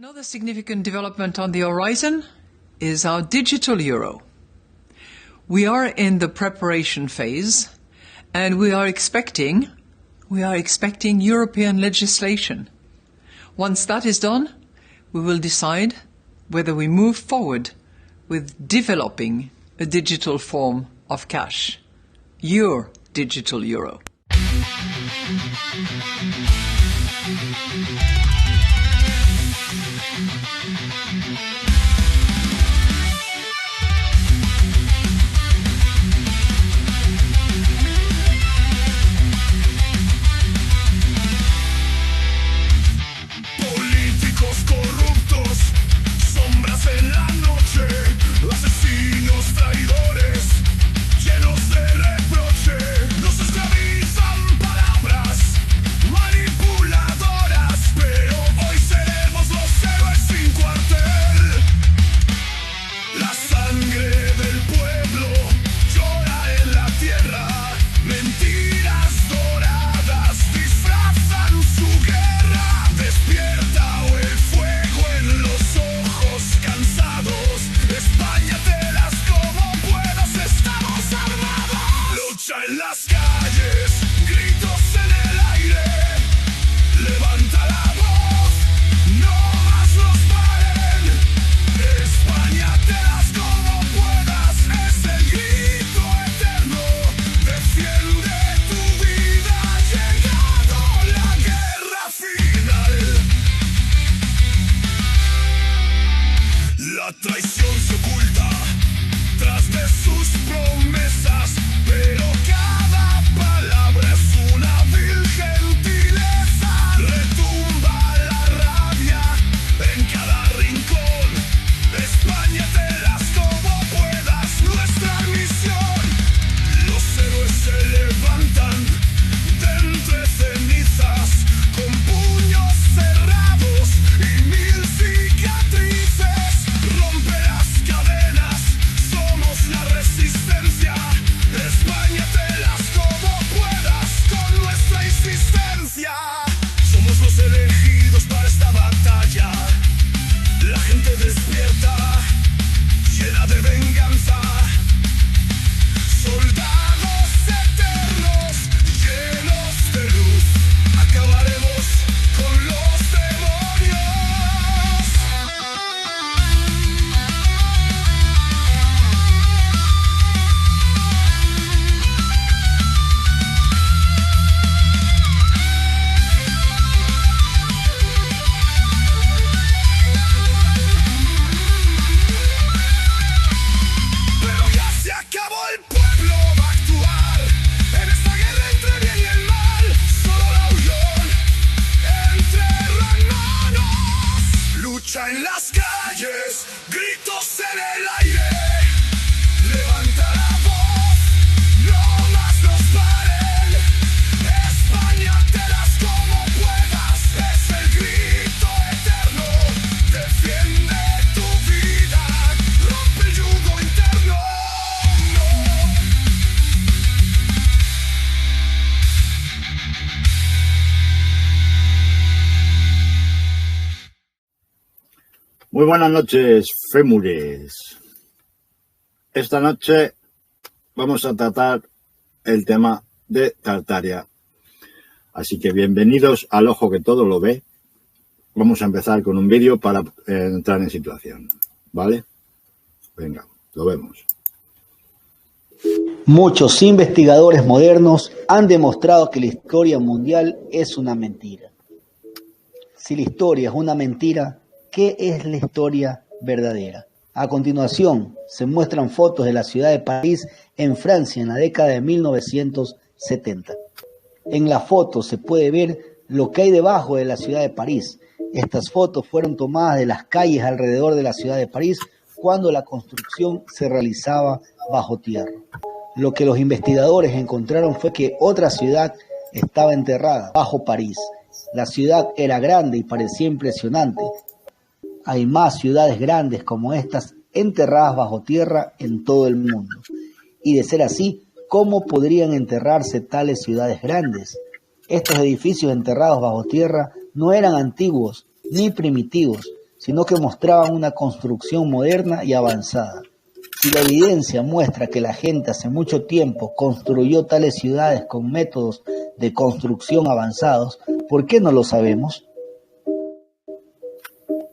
Another significant development on the horizon is our digital euro. We are in the preparation phase, and we are expecting European legislation. Once that is done, we will decide whether we move forward with developing a digital form of cash, your digital euro. En la noche, asesinos traidores, llenos de reproche, nos esclavizan palabras manipuladoras, pero hoy seremos los héroes sin cuartel. La sangre del pueblo llora en la tierra, mentiras doradas disfrazan su guerra, despierta el fuego en los ojos cansados, España te las como puedas, estamos armados. Lucha en las calles, gritos en el aire, levanta la voz, no más nos paren. España te las como puedas, es el grito eterno, defiende tu vida, ha llegado la guerra final. La traición se oculta tras de sus promesas, pero cada palabra es una vil gentileza. Retumba la rabia en cada rincón. España te las como puedas, nuestra misión. Los héroes se levantan de entre cenizas, con puños cerrados y mil cicatrices. Rompe las cadenas, somos la resistencia. España te las como puedas, con nuestra insistencia. Somos los elegidos para esta batalla. La gente despierta, llena de venganza. Soldados eternos, llenos de luz. Acabaremos con los demonios. Pero ya se acabó, el pueblo va a actuar. En esta guerra entre bien y el mal, solo la unión entre hermanos. Lucha en las calles, gritos en el aire, levanta la voz, no más nos paren. España te las como puedas, es el grito eterno, defiende tu vida, rompe el yugo interno. Muy buenas noches, fémures. Esta noche vamos a tratar el tema de Tartaria. Así que bienvenidos al ojo que todo lo ve. Vamos a empezar con un vídeo para entrar en situación, ¿vale? Venga, lo vemos. Muchos investigadores modernos han demostrado que la historia mundial es una mentira. Si la historia es una mentira, ¿qué es la historia verdadera? A continuación, se muestran fotos de la ciudad de París en Francia en la década de 1970. En la foto se puede ver lo que hay debajo de la ciudad de París. Estas fotos fueron tomadas de las calles alrededor de la ciudad de París cuando la construcción se realizaba bajo tierra. Lo que los investigadores encontraron fue que otra ciudad estaba enterrada bajo París. La ciudad era grande y parecía impresionante. Hay más ciudades grandes como estas enterradas bajo tierra en todo el mundo. Y de ser así, ¿cómo podrían enterrarse tales ciudades grandes? Estos edificios enterrados bajo tierra no eran antiguos ni primitivos, sino que mostraban una construcción moderna y avanzada. Si la evidencia muestra que la gente hace mucho tiempo construyó tales ciudades con métodos de construcción avanzados, ¿por qué no lo sabemos?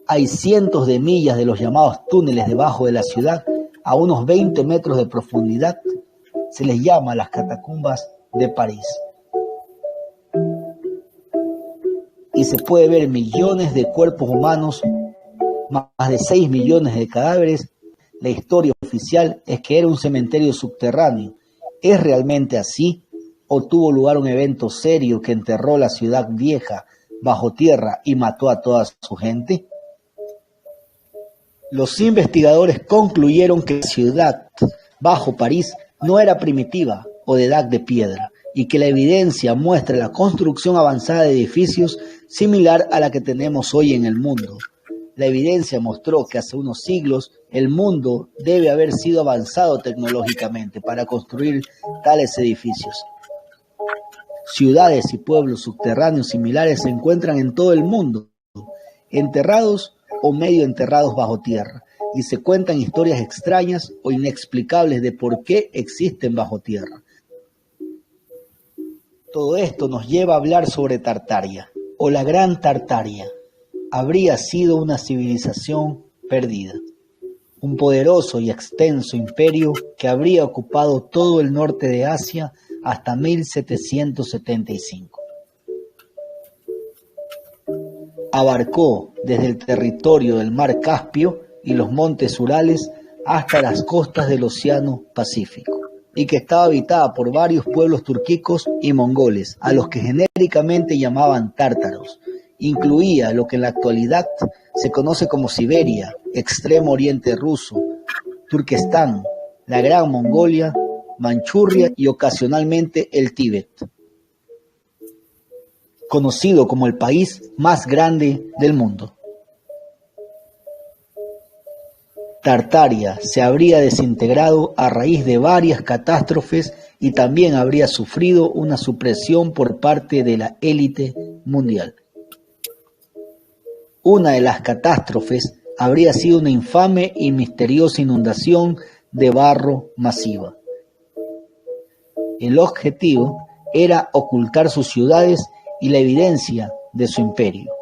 Hay cientos de millas de los llamados túneles debajo de la ciudad, a unos 20 metros de profundidad. Se les llama las catacumbas de París. Y se puede ver millones de cuerpos humanos, más de 6 millones de cadáveres. La historia oficial es que era un cementerio subterráneo. ¿Es realmente así? ¿O tuvo lugar un evento serio que enterró la ciudad vieja bajo tierra y mató a toda su gente? Los investigadores concluyeron que la ciudad bajo París no era primitiva o de edad de piedra, y que la evidencia muestra la construcción avanzada de edificios similar a la que tenemos hoy en el mundo. La evidencia mostró que hace unos siglos el mundo debe haber sido avanzado tecnológicamente para construir tales edificios. Ciudades y pueblos subterráneos similares se encuentran en todo el mundo, enterrados o medio enterrados bajo tierra, y se cuentan historias extrañas o inexplicables de por qué existen bajo tierra. Todo esto nos lleva a hablar sobre Tartaria, o la Gran Tartaria. Habría sido una civilización perdida, un poderoso y extenso imperio que habría ocupado todo el norte de Asia hasta 1775. Abarcó desde el territorio del mar Caspio y los montes Urales hasta las costas del Océano Pacífico, y que estaba habitada por varios pueblos turquicos y mongoles, a los que genéricamente llamaban tártaros. Incluía lo que en la actualidad se conoce como Siberia, Extremo Oriente ruso, Turquestán, la Gran Mongolia, Manchuria y ocasionalmente el Tíbet. Conocido como el país más grande del mundo. Tartaria se habría desintegrado a raíz de varias catástrofes y también habría sufrido una supresión por parte de la élite mundial. Una de las catástrofes habría sido una infame y misteriosa inundación de barro masiva. El objetivo era ocultar sus ciudades y la evidencia de su imperio,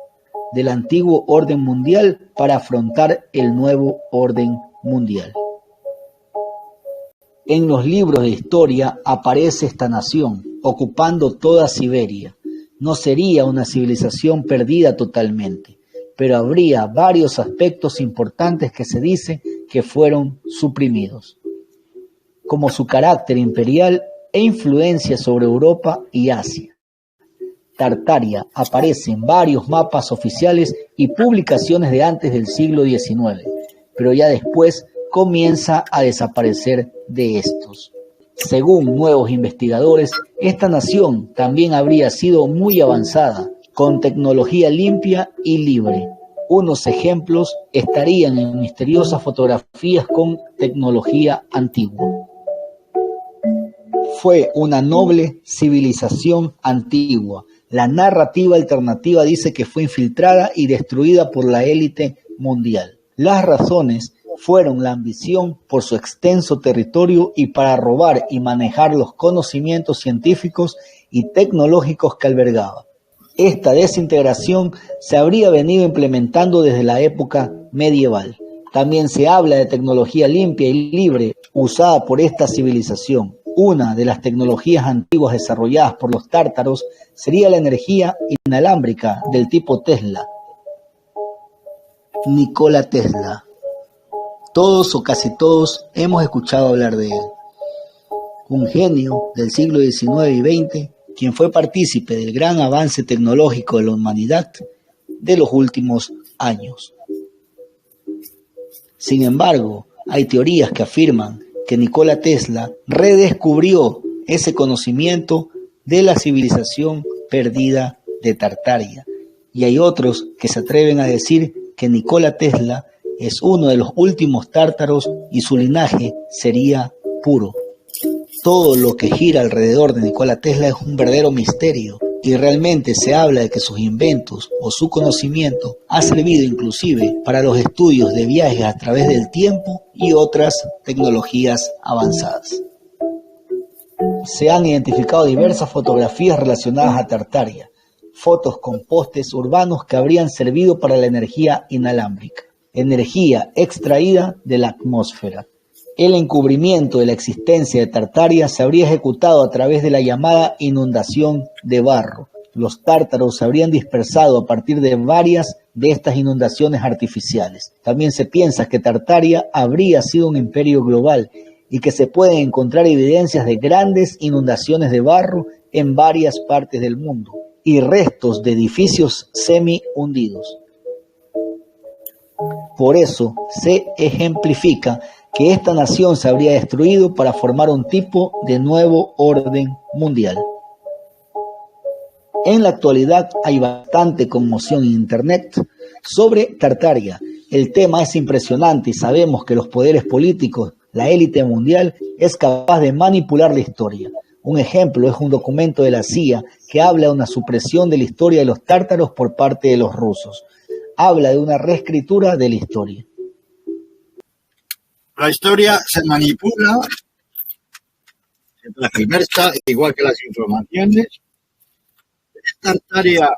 del antiguo orden mundial para afrontar el nuevo orden mundial. En los libros de historia aparece esta nación, ocupando toda Siberia. No sería una civilización perdida totalmente, pero habría varios aspectos importantes que se dice que fueron suprimidos, como su carácter imperial e influencia sobre Europa y Asia. Tartaria aparece en varios mapas oficiales y publicaciones de antes del siglo XIX, pero ya después comienza a desaparecer de estos. Según nuevos investigadores, esta nación también habría sido muy avanzada, con tecnología limpia y libre. Unos ejemplos estarían en misteriosas fotografías con tecnología antigua. Fue una noble civilización antigua. La narrativa alternativa dice que fue infiltrada y destruida por la élite mundial. Las razones fueron la ambición por su extenso territorio y para robar y manejar los conocimientos científicos y tecnológicos que albergaba. Esta desintegración se habría venido implementando desde la época medieval. También se habla de tecnología limpia y libre usada por esta civilización. Una de las tecnologías antiguas desarrolladas por los tártaros sería la energía inalámbrica del tipo Tesla. Nikola Tesla. Todos o casi todos hemos escuchado hablar de él. Un genio del siglo XIX y XX, quien fue partícipe del gran avance tecnológico de la humanidad de los últimos años. Sin embargo, hay teorías que afirman que Nikola Tesla redescubrió ese conocimiento de la civilización perdida de Tartaria. Y hay otros que se atreven a decir que Nikola Tesla es uno de los últimos tártaros y su linaje sería puro. Todo lo que gira alrededor de Nikola Tesla es un verdadero misterio y realmente se habla de que sus inventos o su conocimiento ha servido inclusive para los estudios de viajes a través del tiempo y otras tecnologías avanzadas. Se han identificado diversas fotografías relacionadas a Tartaria, fotos con postes urbanos que habrían servido para la energía inalámbrica, energía extraída de la atmósfera. El encubrimiento de la existencia de Tartaria se habría ejecutado a través de la llamada inundación de barro. Los tártaros se habrían dispersado a partir de varias de estas inundaciones artificiales. También se piensa que Tartaria habría sido un imperio global y que se pueden encontrar evidencias de grandes inundaciones de barro en varias partes del mundo y restos de edificios semi-hundidos. Por eso se ejemplifica que esta nación se habría destruido para formar un tipo de nuevo orden mundial. En la actualidad hay bastante conmoción en Internet sobre Tartaria. El tema es impresionante y sabemos que los poderes políticos, la élite mundial, es capaz de manipular la historia. Un ejemplo es un documento de la CIA que habla de una supresión de la historia de los tártaros por parte de los rusos. Habla de una reescritura de la historia. La historia se manipula, se transgiversa, igual que las informaciones. ¿Es Tartaria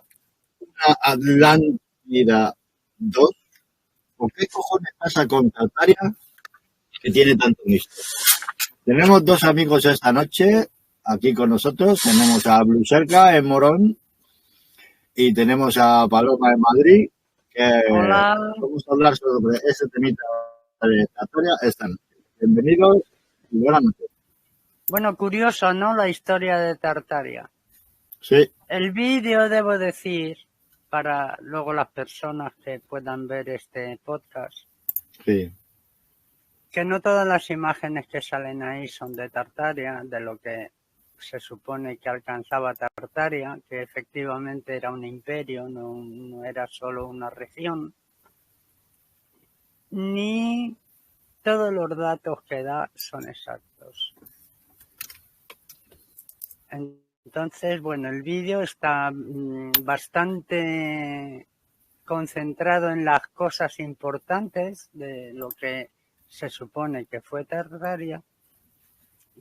una Atlántida 2? ¿O qué cojones pasa con Tartaria que tiene tanto misterio? Tenemos dos amigos esta noche aquí con nosotros. Tenemos a Blucerca en Morón y tenemos a Paloma en Madrid, que Hola. vamos a hablar sobre ese temita de Tartaria esta noche. Bienvenidos y buenas noches. Bueno, curioso, ¿no? La historia de Tartaria. Sí, El vídeo, debo decir, para luego las personas que puedan ver este podcast, sí. que no todas las imágenes que salen ahí son de Tartaria, de lo que se supone que alcanzaba Tartaria, que efectivamente era un imperio, no era solo una región, ni todos los datos que da son exactos. Entonces, bueno, el vídeo está bastante concentrado en las cosas importantes de lo que se supone que fue Tartaria,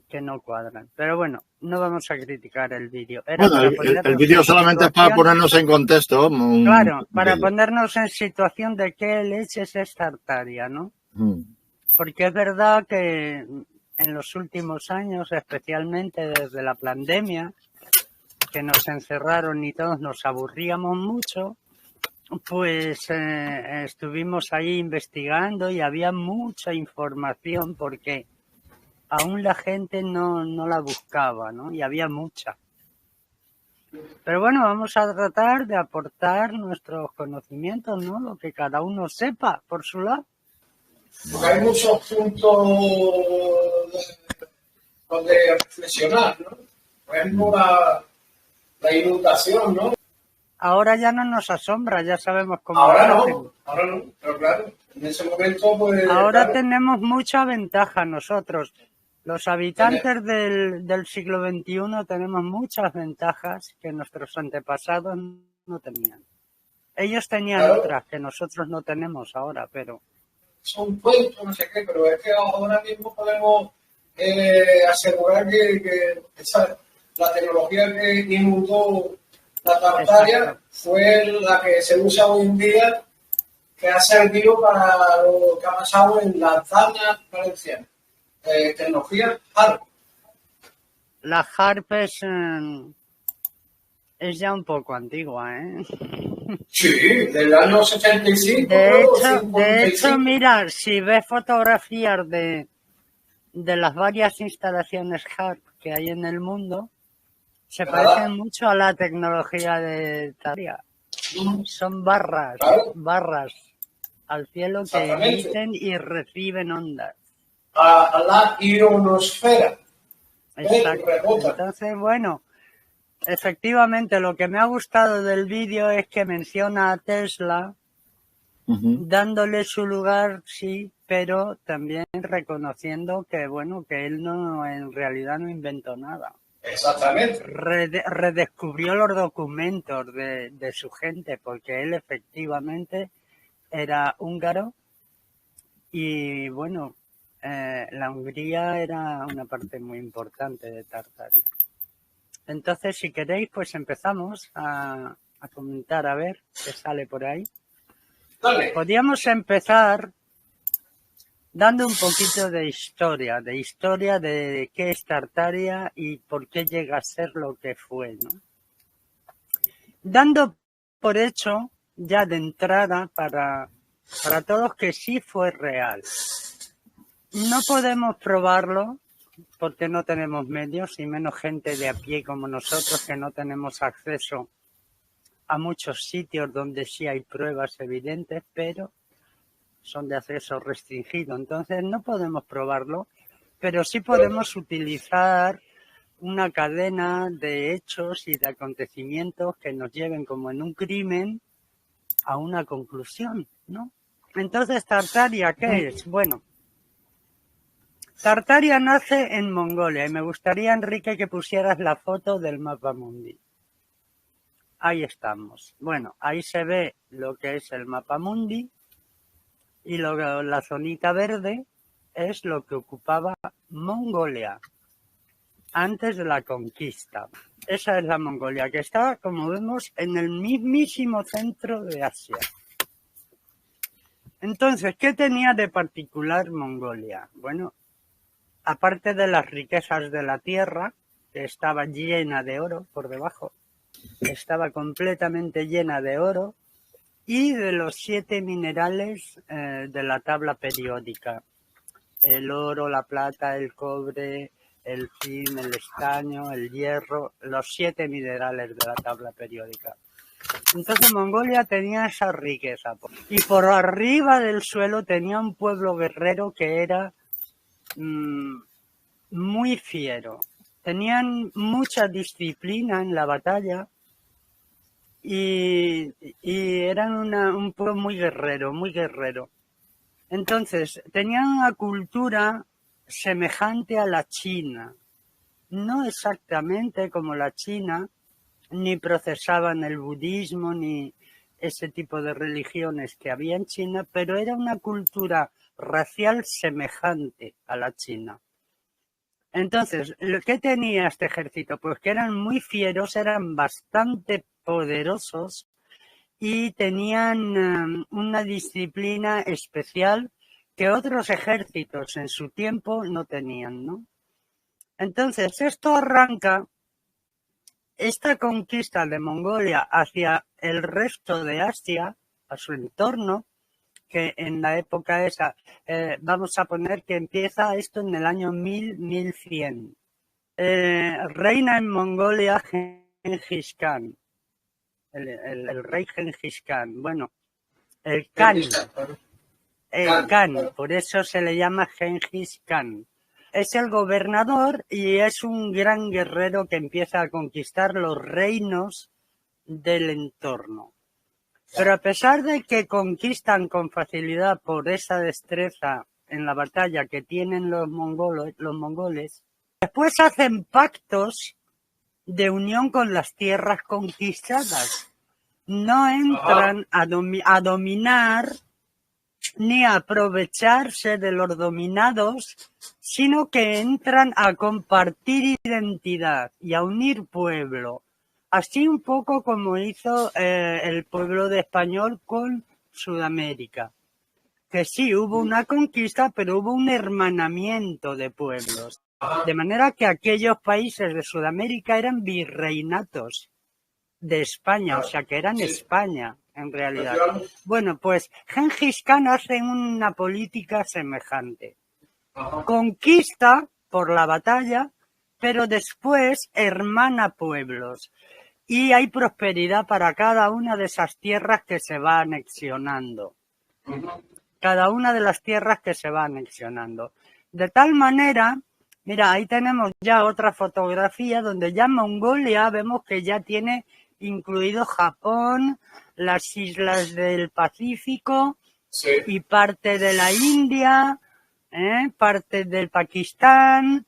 que no cuadran. Pero bueno, no vamos a criticar el vídeo. Era Bueno, para el ponernos vídeo en solamente es para situación. ponernos en contexto. Claro, para ponernos en situación de qué leches es Tartaria, ¿no? Porque es verdad que en los últimos años, especialmente desde la pandemia, que nos encerraron y todos nos aburríamos mucho, pues estuvimos ahí investigando y había mucha información porque aún la gente no la buscaba, ¿no? Y había mucha. Pero bueno, vamos a tratar de aportar nuestros conocimientos, ¿no? Lo que cada uno sepa por su lado. Porque hay muchos puntos donde reflexionar, ¿no? Por ejemplo, la inundación, ¿no? Ahora ya no nos asombra, ya sabemos cómo Ahora lo hacen. no, pero claro, en ese momento, pues... Ahora claro, tenemos mucha ventaja nosotros. Los habitantes del siglo XXI tenemos muchas ventajas que nuestros antepasados no tenían. Ellos tenían Claro. otras que nosotros no tenemos ahora, pero son cuentos, no sé qué, pero es que ahora mismo podemos asegurar que la tecnología que inundó la Tartaria Exacto. fue la que se usa hoy en día, que ha servido para lo que ha pasado en la zona valenciana. Tecnología HARP. la HARP es ya un poco antigua, ¿eh? Sí, del año 75. De creo, hecho, 55. mira, si ves fotografías de las varias instalaciones HARP que hay en el mundo, se ¿Verdad? parecen mucho a la tecnología de Tartaria. Son barras, Claro. barras al cielo que Exactamente. emiten y reciben ondas. A la ionosfera. Exacto. Rebota. Entonces, bueno, efectivamente lo que me ha gustado del vídeo es que menciona a Tesla, dándole su lugar, sí, pero también reconociendo que, bueno, que él no, en realidad no inventó nada. Exactamente. redescubrió los documentos de su gente, porque él efectivamente era húngaro y bueno, la Hungría era una parte muy importante de Tartaria. Entonces, si queréis, pues empezamos a comentar a ver qué sale por ahí. Dale. Podríamos empezar dando un poquito de historia de qué es Tartaria y por qué llega a ser lo que fue, ¿no? Dando por hecho, ya de entrada, para todos que sí fue real. No podemos probarlo porque no tenemos medios y menos gente de a pie como nosotros que no tenemos acceso a muchos sitios donde sí hay pruebas evidentes, pero son de acceso restringido. Entonces no podemos probarlo, pero sí podemos utilizar una cadena de hechos y de acontecimientos que nos lleven, como en un crimen, a una conclusión, ¿no? Entonces, ¿Tartaria qué es? Bueno, Tartaria nace en Mongolia y me gustaría, Enrique, que pusieras la foto del mapa mundi. Ahí estamos. Bueno, ahí se ve lo que es el mapa mundi y la zonita verde es lo que ocupaba Mongolia antes de la conquista. Esa es la Mongolia, que está, como vemos, en el mismísimo centro de Asia. Entonces, ¿qué tenía de particular Mongolia? Bueno, aparte de las riquezas de la tierra, que estaba llena de oro por debajo, estaba completamente llena de oro, y de los 7 minerales de la tabla periódica. El oro, la plata, el cobre, el zinc, el estaño, el hierro, los 7 minerales de la tabla periódica. Entonces Mongolia tenía esa riqueza. Y por arriba del suelo tenía un pueblo guerrero que era muy fiero. Tenían mucha disciplina en la batalla y eran un pueblo muy guerrero, muy guerrero. Entonces, tenían una cultura semejante a la China. No exactamente como la China, ni procesaban el budismo, ni ese tipo de religiones que había en China, pero era una cultura racial semejante a la China. Entonces, ¿qué tenía este ejército? Pues que eran muy fieros, eran bastante poderosos y tenían una disciplina especial que otros ejércitos en su tiempo no tenían, ¿no? Entonces, esto arranca, esta conquista de Mongolia hacia el resto de Asia, a su entorno, que en la época esa, vamos a poner que empieza esto en el año 1100. Reina en Mongolia Genghis Khan. El rey Genghis Khan, bueno, el Khan, por eso se le llama Genghis Khan. Es el gobernador y es un gran guerrero que empieza a conquistar los reinos del entorno. Pero a pesar de que conquistan con facilidad por esa destreza en la batalla que tienen los mongoles, después hacen pactos de unión con las tierras conquistadas. No entran a dominar ni a aprovecharse de los dominados, sino que entran a compartir identidad y a unir pueblo. Así un poco como hizo el pueblo de español con Sudamérica. Que sí, hubo una conquista, pero hubo un hermanamiento de pueblos. De manera que aquellos países de Sudamérica eran virreinatos de España, o sea que eran España en realidad. Bueno, pues Genghis Khan hace una política semejante. Conquista por la batalla, pero después hermana pueblos. Y hay prosperidad para cada una de esas tierras que se va anexionando. Cada una de las tierras que se va anexionando. De tal manera, mira, ahí tenemos ya otra fotografía donde ya Mongolia vemos que ya tiene incluido Japón, las islas del Pacífico y parte de la India, parte del Pakistán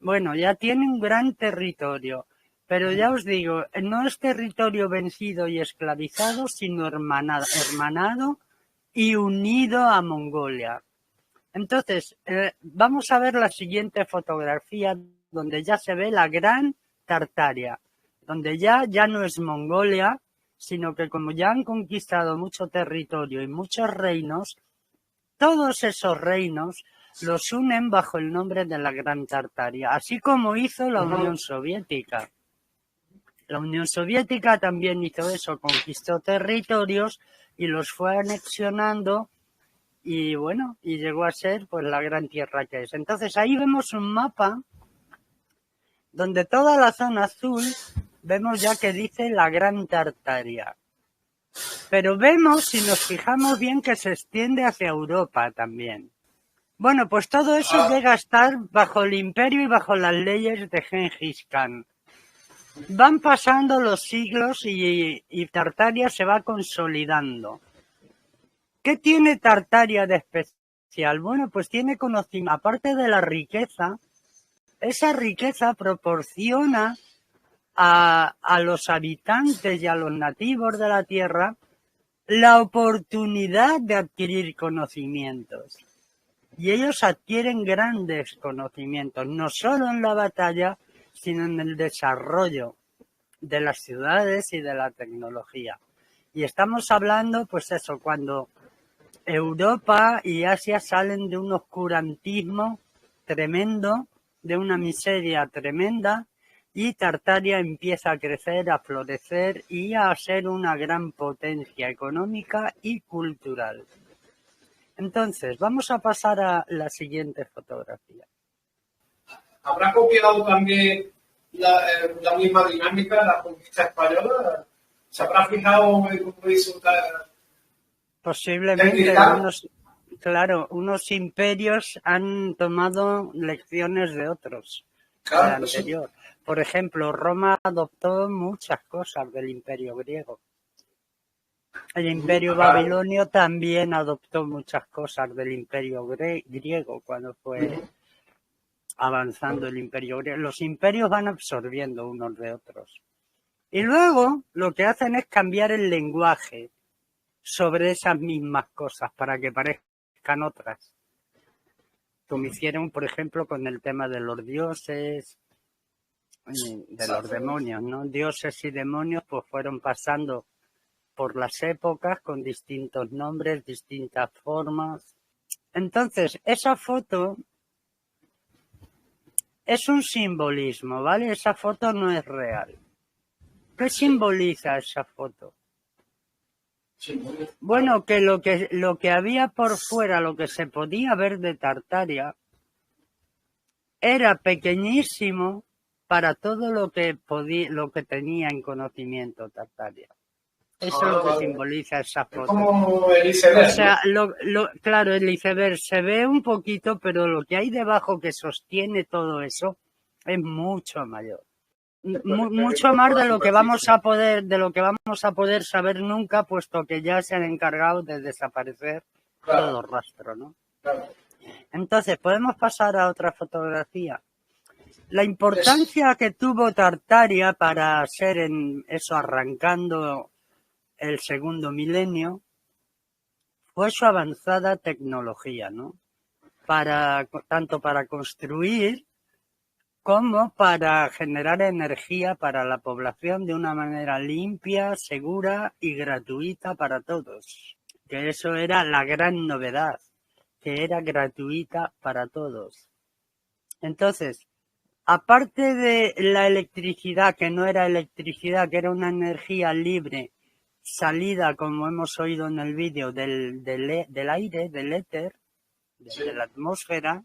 Bueno, ya tiene un gran territorio, pero ya os digo, no es territorio vencido y esclavizado, sino hermanado y unido a Mongolia. Entonces, vamos a ver la siguiente fotografía, donde ya se ve la Gran Tartaria, donde ya no es Mongolia, sino que como ya han conquistado mucho territorio y muchos reinos, todos esos reinos los unen bajo el nombre de la Gran Tartaria, así como hizo la Unión Soviética. La Unión Soviética también hizo eso, conquistó territorios y los fue anexionando y bueno, y llegó a ser pues la gran tierra que es. Entonces ahí vemos un mapa donde toda la zona azul vemos ya que dice la Gran Tartaria. Pero vemos, si nos fijamos bien, que se extiende hacia Europa también. Bueno, pues todo eso llega a estar bajo el imperio y bajo las leyes de Gengis Khan. Van pasando los siglos y Tartaria se va consolidando. ¿Qué tiene Tartaria de especial? Bueno, pues tiene conocimiento, aparte de la riqueza, esa riqueza proporciona a los habitantes y a los nativos de la tierra la oportunidad de adquirir conocimientos. Y ellos adquieren grandes conocimientos, no solo en la batalla, sino en el desarrollo de las ciudades y de la tecnología. Y estamos hablando, pues eso, cuando Europa y Asia salen de un oscurantismo tremendo, de una miseria tremenda, y Tartaria empieza a crecer, a florecer y a ser una gran potencia económica y cultural. Entonces, vamos a pasar a la siguiente fotografía. ¿Habrá copiado también la misma dinámica la conquista española? ¿Se habrá fijado en cómo hizo Posiblemente unos imperios han tomado lecciones de otros, Claro, del anterior. Por ejemplo, Roma adoptó muchas cosas del imperio griego. El imperio babilonio también adoptó muchas cosas del imperio griego cuando fue avanzando el imperio griego. Los imperios van absorbiendo unos de otros. Y luego lo que hacen es cambiar el lenguaje sobre esas mismas cosas para que parezcan otras. Como hicieron, por ejemplo, con el tema de los dioses, de los demonios, ¿no? Dioses y demonios pues fueron pasando por las épocas con distintos nombres, distintas formas. Entonces, esa foto es un simbolismo, ¿vale? Esa foto no es real. ¿Qué simboliza esa foto? Bueno, que lo que había por fuera, lo que se podía ver de Tartaria, era pequeñísimo para todo lo que tenía en conocimiento Tartaria. Eso es lo que simboliza esa foto. Como el iceberg. O sea, claro, el iceberg se ve un poquito, pero lo que hay debajo que sostiene todo eso es mucho mayor. Mucho más de lo que vamos a poder saber nunca, puesto que ya se han encargado de desaparecer todo rastro, ¿no? Claro. Entonces, podemos pasar a otra fotografía. La importancia que tuvo Tartaria para ser arrancando el segundo milenio fue su avanzada tecnología, ¿no? Tanto para construir como para generar energía para la población de una manera limpia, segura y gratuita para todos. Que eso era la gran novedad, que era gratuita para todos. Entonces, aparte de la electricidad, que no era electricidad, que era una energía libre, salida, como hemos oído en el vídeo, del aire, del éter, de la atmósfera,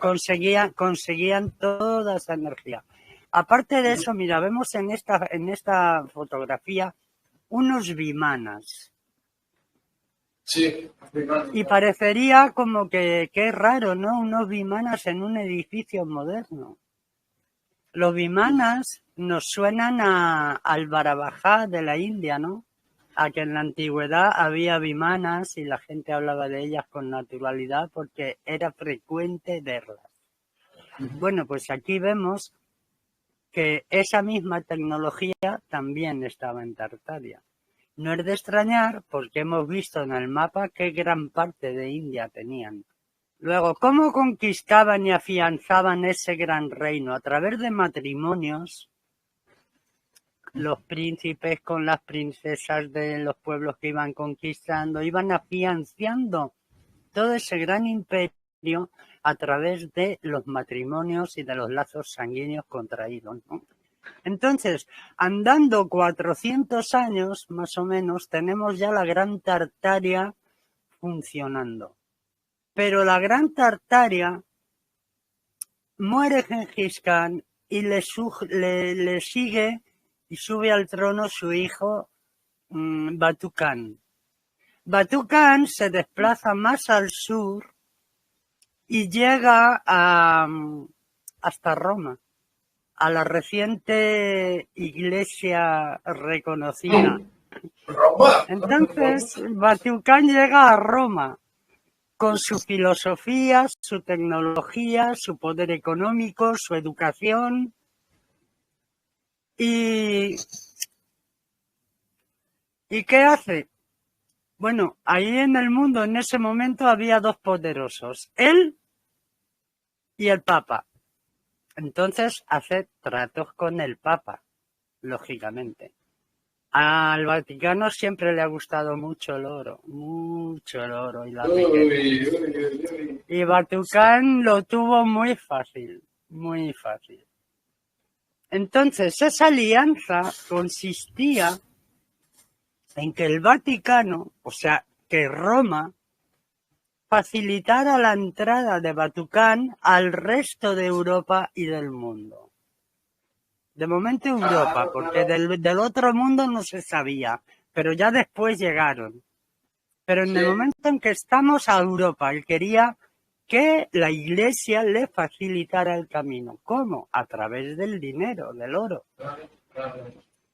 conseguían toda esa energía. Aparte de eso, mira, vemos en esta fotografía unos vimanas. Sí, y parecería como que es raro, ¿no? Unos vimanas en un edificio moderno. Los vimanas nos suenan al Barabajá de la India, ¿no? A que en la antigüedad había vimanas y la gente hablaba de ellas con naturalidad porque era frecuente verlas. Bueno, pues aquí vemos que esa misma tecnología también estaba en Tartaria. No es de extrañar porque hemos visto en el mapa que gran parte de India tenían. Luego, ¿cómo conquistaban y afianzaban ese gran reino? A través de matrimonios, los príncipes con las princesas de los pueblos que iban conquistando, iban afianzando todo ese gran imperio a través de los matrimonios y de los lazos sanguíneos contraídos, ¿no? Entonces, andando 400 años, más o menos, tenemos ya la Gran Tartaria funcionando. Pero la Gran Tartaria muere Gengis Khan y le sigue y sube al trono su hijo Batu Khan. Batu Khan se desplaza más al sur y llega hasta Roma, a la reciente iglesia reconocida. Roma. Entonces, Batu Khan llega a Roma con su filosofía, su tecnología, su poder económico, su educación. ¿Y qué hace? Bueno, ahí en el mundo en ese momento había dos poderosos, él y el Papa. Entonces hace tratos con el Papa, lógicamente. Al Vaticano siempre le ha gustado mucho el oro y la riqueza. Y Batu Khan lo tuvo muy fácil, muy fácil. Entonces esa alianza consistía en que el Vaticano, o sea, que Roma, facilitara la entrada de Batu Khan al resto de Europa y del mundo. De momento Europa, porque del otro mundo no se sabía, pero ya después llegaron. Pero en el momento en que estamos a Europa, él quería que la Iglesia le facilitara el camino. ¿Cómo? A través del dinero, del oro.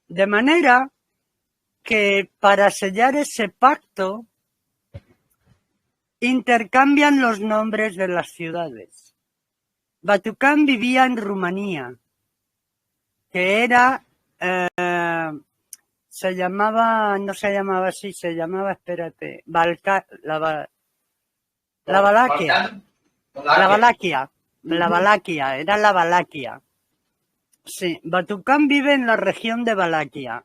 De manera que para sellar ese pacto intercambian los nombres de las ciudades. Batu Khan vivía en Rumanía, que era, se llamaba, no se llamaba así, se llamaba, espérate, la Valaquia. La Valaquia, era la Valaquia. Sí, Batu Khan vive en la región de Valaquia.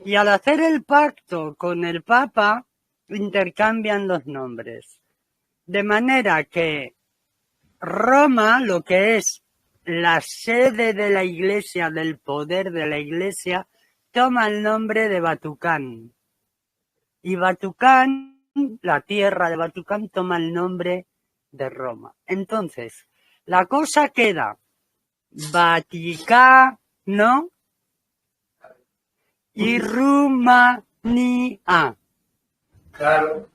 Y al hacer el pacto con el Papa, intercambian los nombres. De manera que Roma, lo que es la sede de la Iglesia, del poder de la Iglesia, toma el nombre de Batu Khan. Y Batu Khan, la tierra de Batu Khan, toma el nombre de Roma. Entonces, la cosa queda Vaticano y Rumanía. Claro.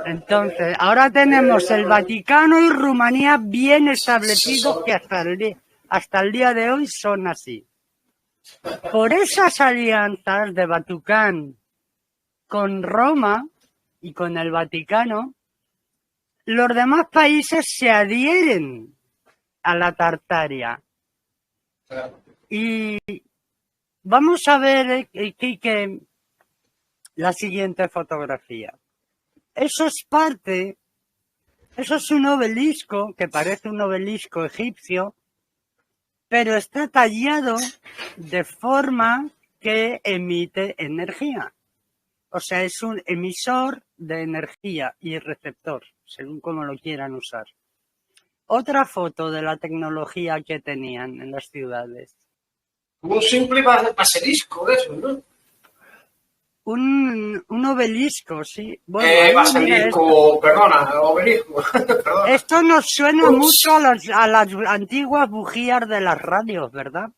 Entonces, ahora tenemos el Vaticano y Rumanía bien establecidos que hasta el día de hoy son así. Por esas alianzas de Batu Khan con Roma y con el Vaticano, los demás países se adhieren a la Tartaria. Y vamos a ver, Quique, la siguiente fotografía. Eso es un obelisco, que parece un obelisco egipcio, pero está tallado de forma que emite energía. O sea, es un emisor de energía y receptor, según como lo quieran usar. Otra foto de la tecnología que tenían en las ciudades. Un simple baselisco de eso, ¿no? Un obelisco, sí. Bueno, baselisco, perdona, obelisco. Perdona. Esto nos suena mucho a las antiguas bujías de las radios, ¿verdad?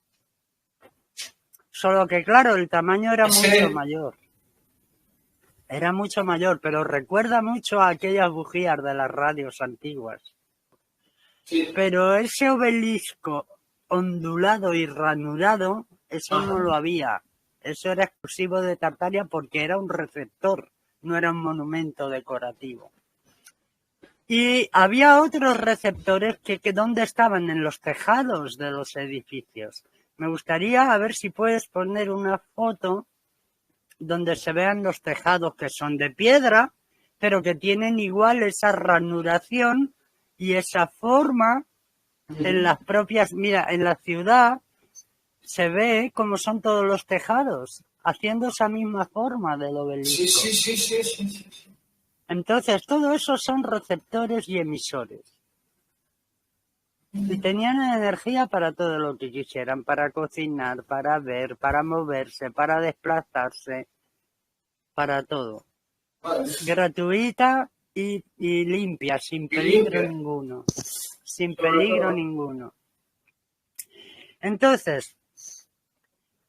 Solo que, claro, el tamaño era mucho mayor. Era mucho mayor, pero recuerda mucho a aquellas bujías de las radios antiguas. Sí. Pero ese obelisco ondulado y ranurado, eso no lo había. Eso era exclusivo de Tartaria porque era un receptor, no era un monumento decorativo. Y había otros receptores que ¿dónde estaban? En los tejados de los edificios. Me gustaría a ver si puedes poner una foto donde se vean los tejados que son de piedra, pero que tienen igual esa ranuración y esa forma en las propias... Mira, en la ciudad se ve cómo son todos los tejados, haciendo esa misma forma del obelisco. Sí. Entonces, todo eso son receptores y emisores. Y tenían energía para todo lo que quisieran, para cocinar, para ver, para moverse, para desplazarse, para todo. Gratuita y limpia, sin peligro ninguno. Sin peligro ninguno. Entonces,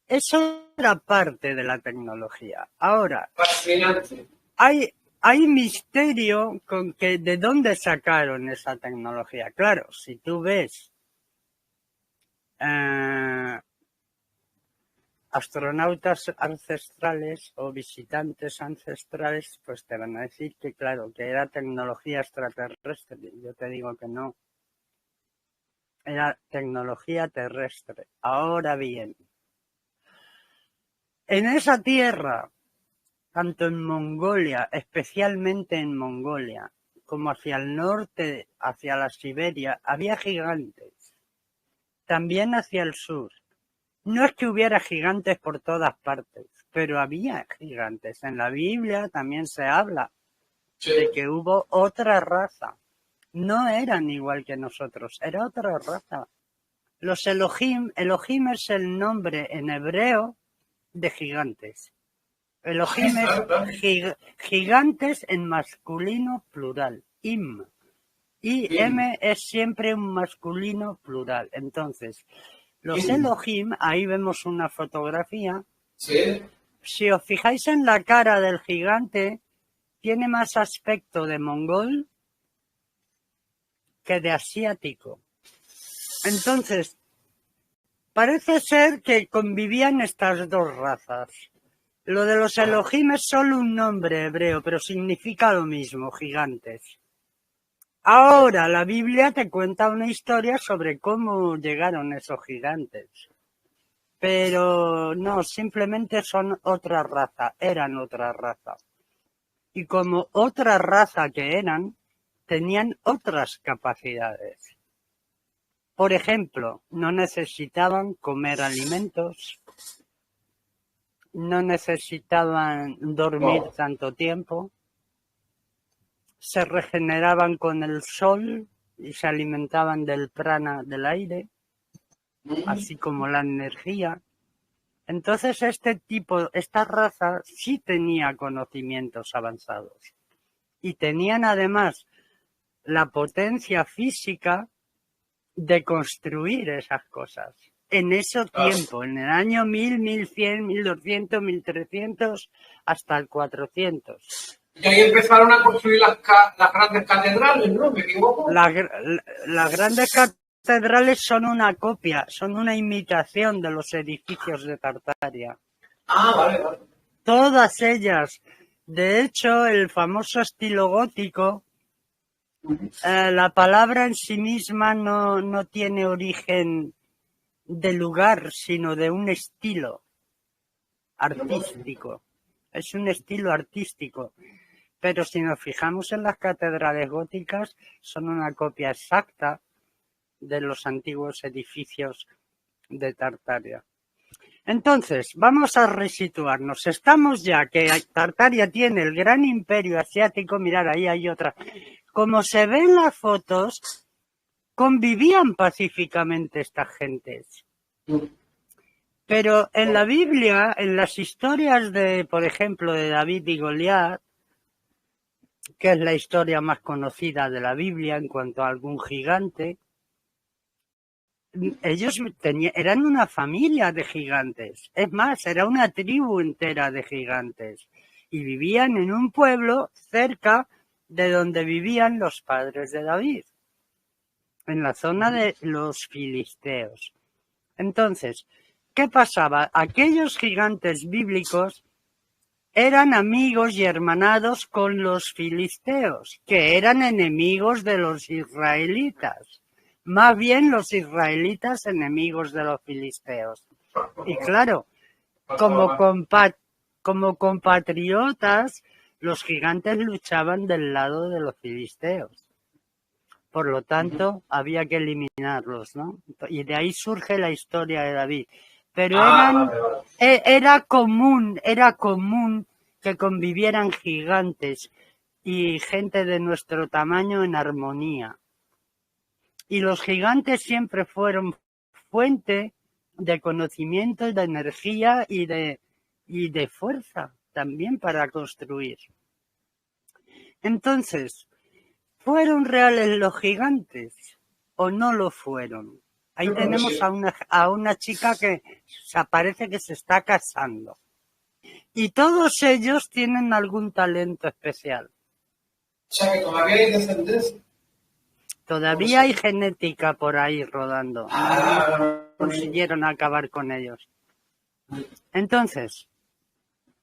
eso era parte de la tecnología. Ahora, Fascinante. hay misterio con que de dónde sacaron esa tecnología. Claro, si tú ves astronautas ancestrales o visitantes ancestrales, pues te van a decir que claro, que era tecnología extraterrestre. Yo te digo que no. Era tecnología terrestre. Ahora bien, en esa tierra, tanto en Mongolia, especialmente en Mongolia, como hacia el norte, hacia la Siberia, había gigantes. También hacia el sur. No es que hubiera gigantes por todas partes, pero había gigantes. En la Biblia también se habla de que hubo otra raza. No eran igual que nosotros, era otra raza. Los Elohim es el nombre en hebreo de gigantes. Elohim es gigantes en masculino plural, im. Y M es siempre un masculino plural. Entonces, los Elohim, ahí vemos una fotografía. Sí. Si os fijáis en la cara del gigante, tiene más aspecto de mongol que de asiático. Entonces, parece ser que convivían estas dos razas. Lo de los Elohim es solo un nombre hebreo, pero significa lo mismo, gigantes. Ahora la Biblia te cuenta una historia sobre cómo llegaron esos gigantes. Pero no, simplemente son otra raza, eran otra raza. Y como otra raza que eran, tenían otras capacidades. Por ejemplo, no necesitaban comer alimentos, no necesitaban dormir tanto tiempo, se regeneraban con el sol y se alimentaban del prana del aire, así como la energía. Entonces esta raza sí tenía conocimientos avanzados y tenían además la potencia física de construir esas cosas. En ese tiempo, en el año 1000, 1100, 1200, 1300, hasta el 400. Y ahí empezaron a construir las grandes catedrales, ¿no? ¿Me equivoco? Las grandes catedrales son una copia, son una imitación de los edificios de Tartaria. Ah, vale. Todas ellas. De hecho, el famoso estilo gótico, la palabra en sí misma no tiene origen de lugar, sino de un estilo artístico. Es un estilo artístico. Pero si nos fijamos en las catedrales góticas, son una copia exacta de los antiguos edificios de Tartaria. Entonces, vamos a resituarnos. Estamos ya que Tartaria tiene el gran imperio asiático. Mirad, ahí hay otra. Como se ve en las fotos, convivían pacíficamente estas gentes. Pero en la Biblia, en las historias de, por ejemplo, de David y Goliat, que es la historia más conocida de la Biblia en cuanto a algún gigante, ellos eran una familia de gigantes. Es más, era una tribu entera de gigantes. Y vivían en un pueblo cerca de donde vivían los padres de David, en la zona de los filisteos. Entonces, ¿qué pasaba? Aquellos gigantes bíblicos eran amigos y hermanados con los filisteos, que eran enemigos de los israelitas. Más bien los israelitas enemigos de los filisteos. Y claro, como compatriotas, los gigantes luchaban del lado de los filisteos. Por lo tanto, había que eliminarlos, ¿no? Y de ahí surge la historia de David. Pero era común que convivieran gigantes y gente de nuestro tamaño en armonía. Y los gigantes siempre fueron fuente de conocimiento y de energía y de fuerza también para construir. Entonces, ¿fueron reales los gigantes o no lo fueron? Ahí tenemos a una chica que parece que se está casando. Y todos ellos tienen algún talento especial. O sea que todavía hay descendencia. Todavía hay genética por ahí rodando. No consiguieron acabar con ellos. Entonces,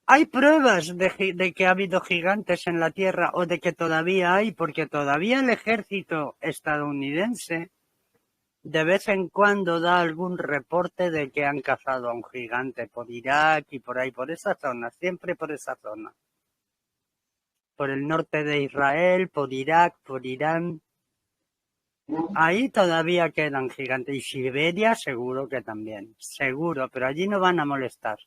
¿hay pruebas de que ha habido gigantes en la Tierra o de que todavía hay? Porque todavía el ejército estadounidense de vez en cuando da algún reporte de que han cazado a un gigante por Irak y por ahí, por esa zona, siempre por esa zona. Por el norte de Israel, por Irak, por Irán. Ahí todavía quedan gigantes. Y Siberia seguro que también. Seguro, pero allí no van a molestar.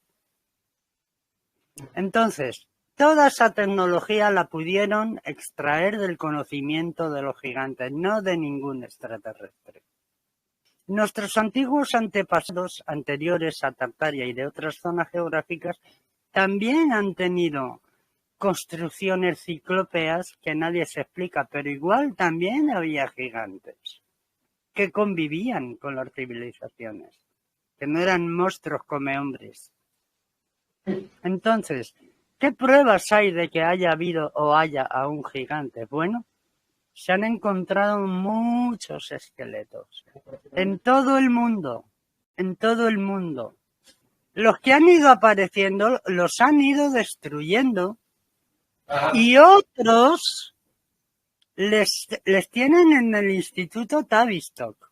Entonces, toda esa tecnología la pudieron extraer del conocimiento de los gigantes, no de ningún extraterrestre. Nuestros antiguos antepasados anteriores a Tartaria y de otras zonas geográficas también han tenido construcciones ciclópeas que nadie se explica, pero igual también había gigantes que convivían con las civilizaciones, que no eran monstruos come hombres. Entonces, ¿qué pruebas hay de que haya habido o haya a un gigante? Bueno, se han encontrado muchos esqueletos en todo el mundo, Los que han ido apareciendo los han ido destruyendo y otros les tienen en el Instituto Tavistock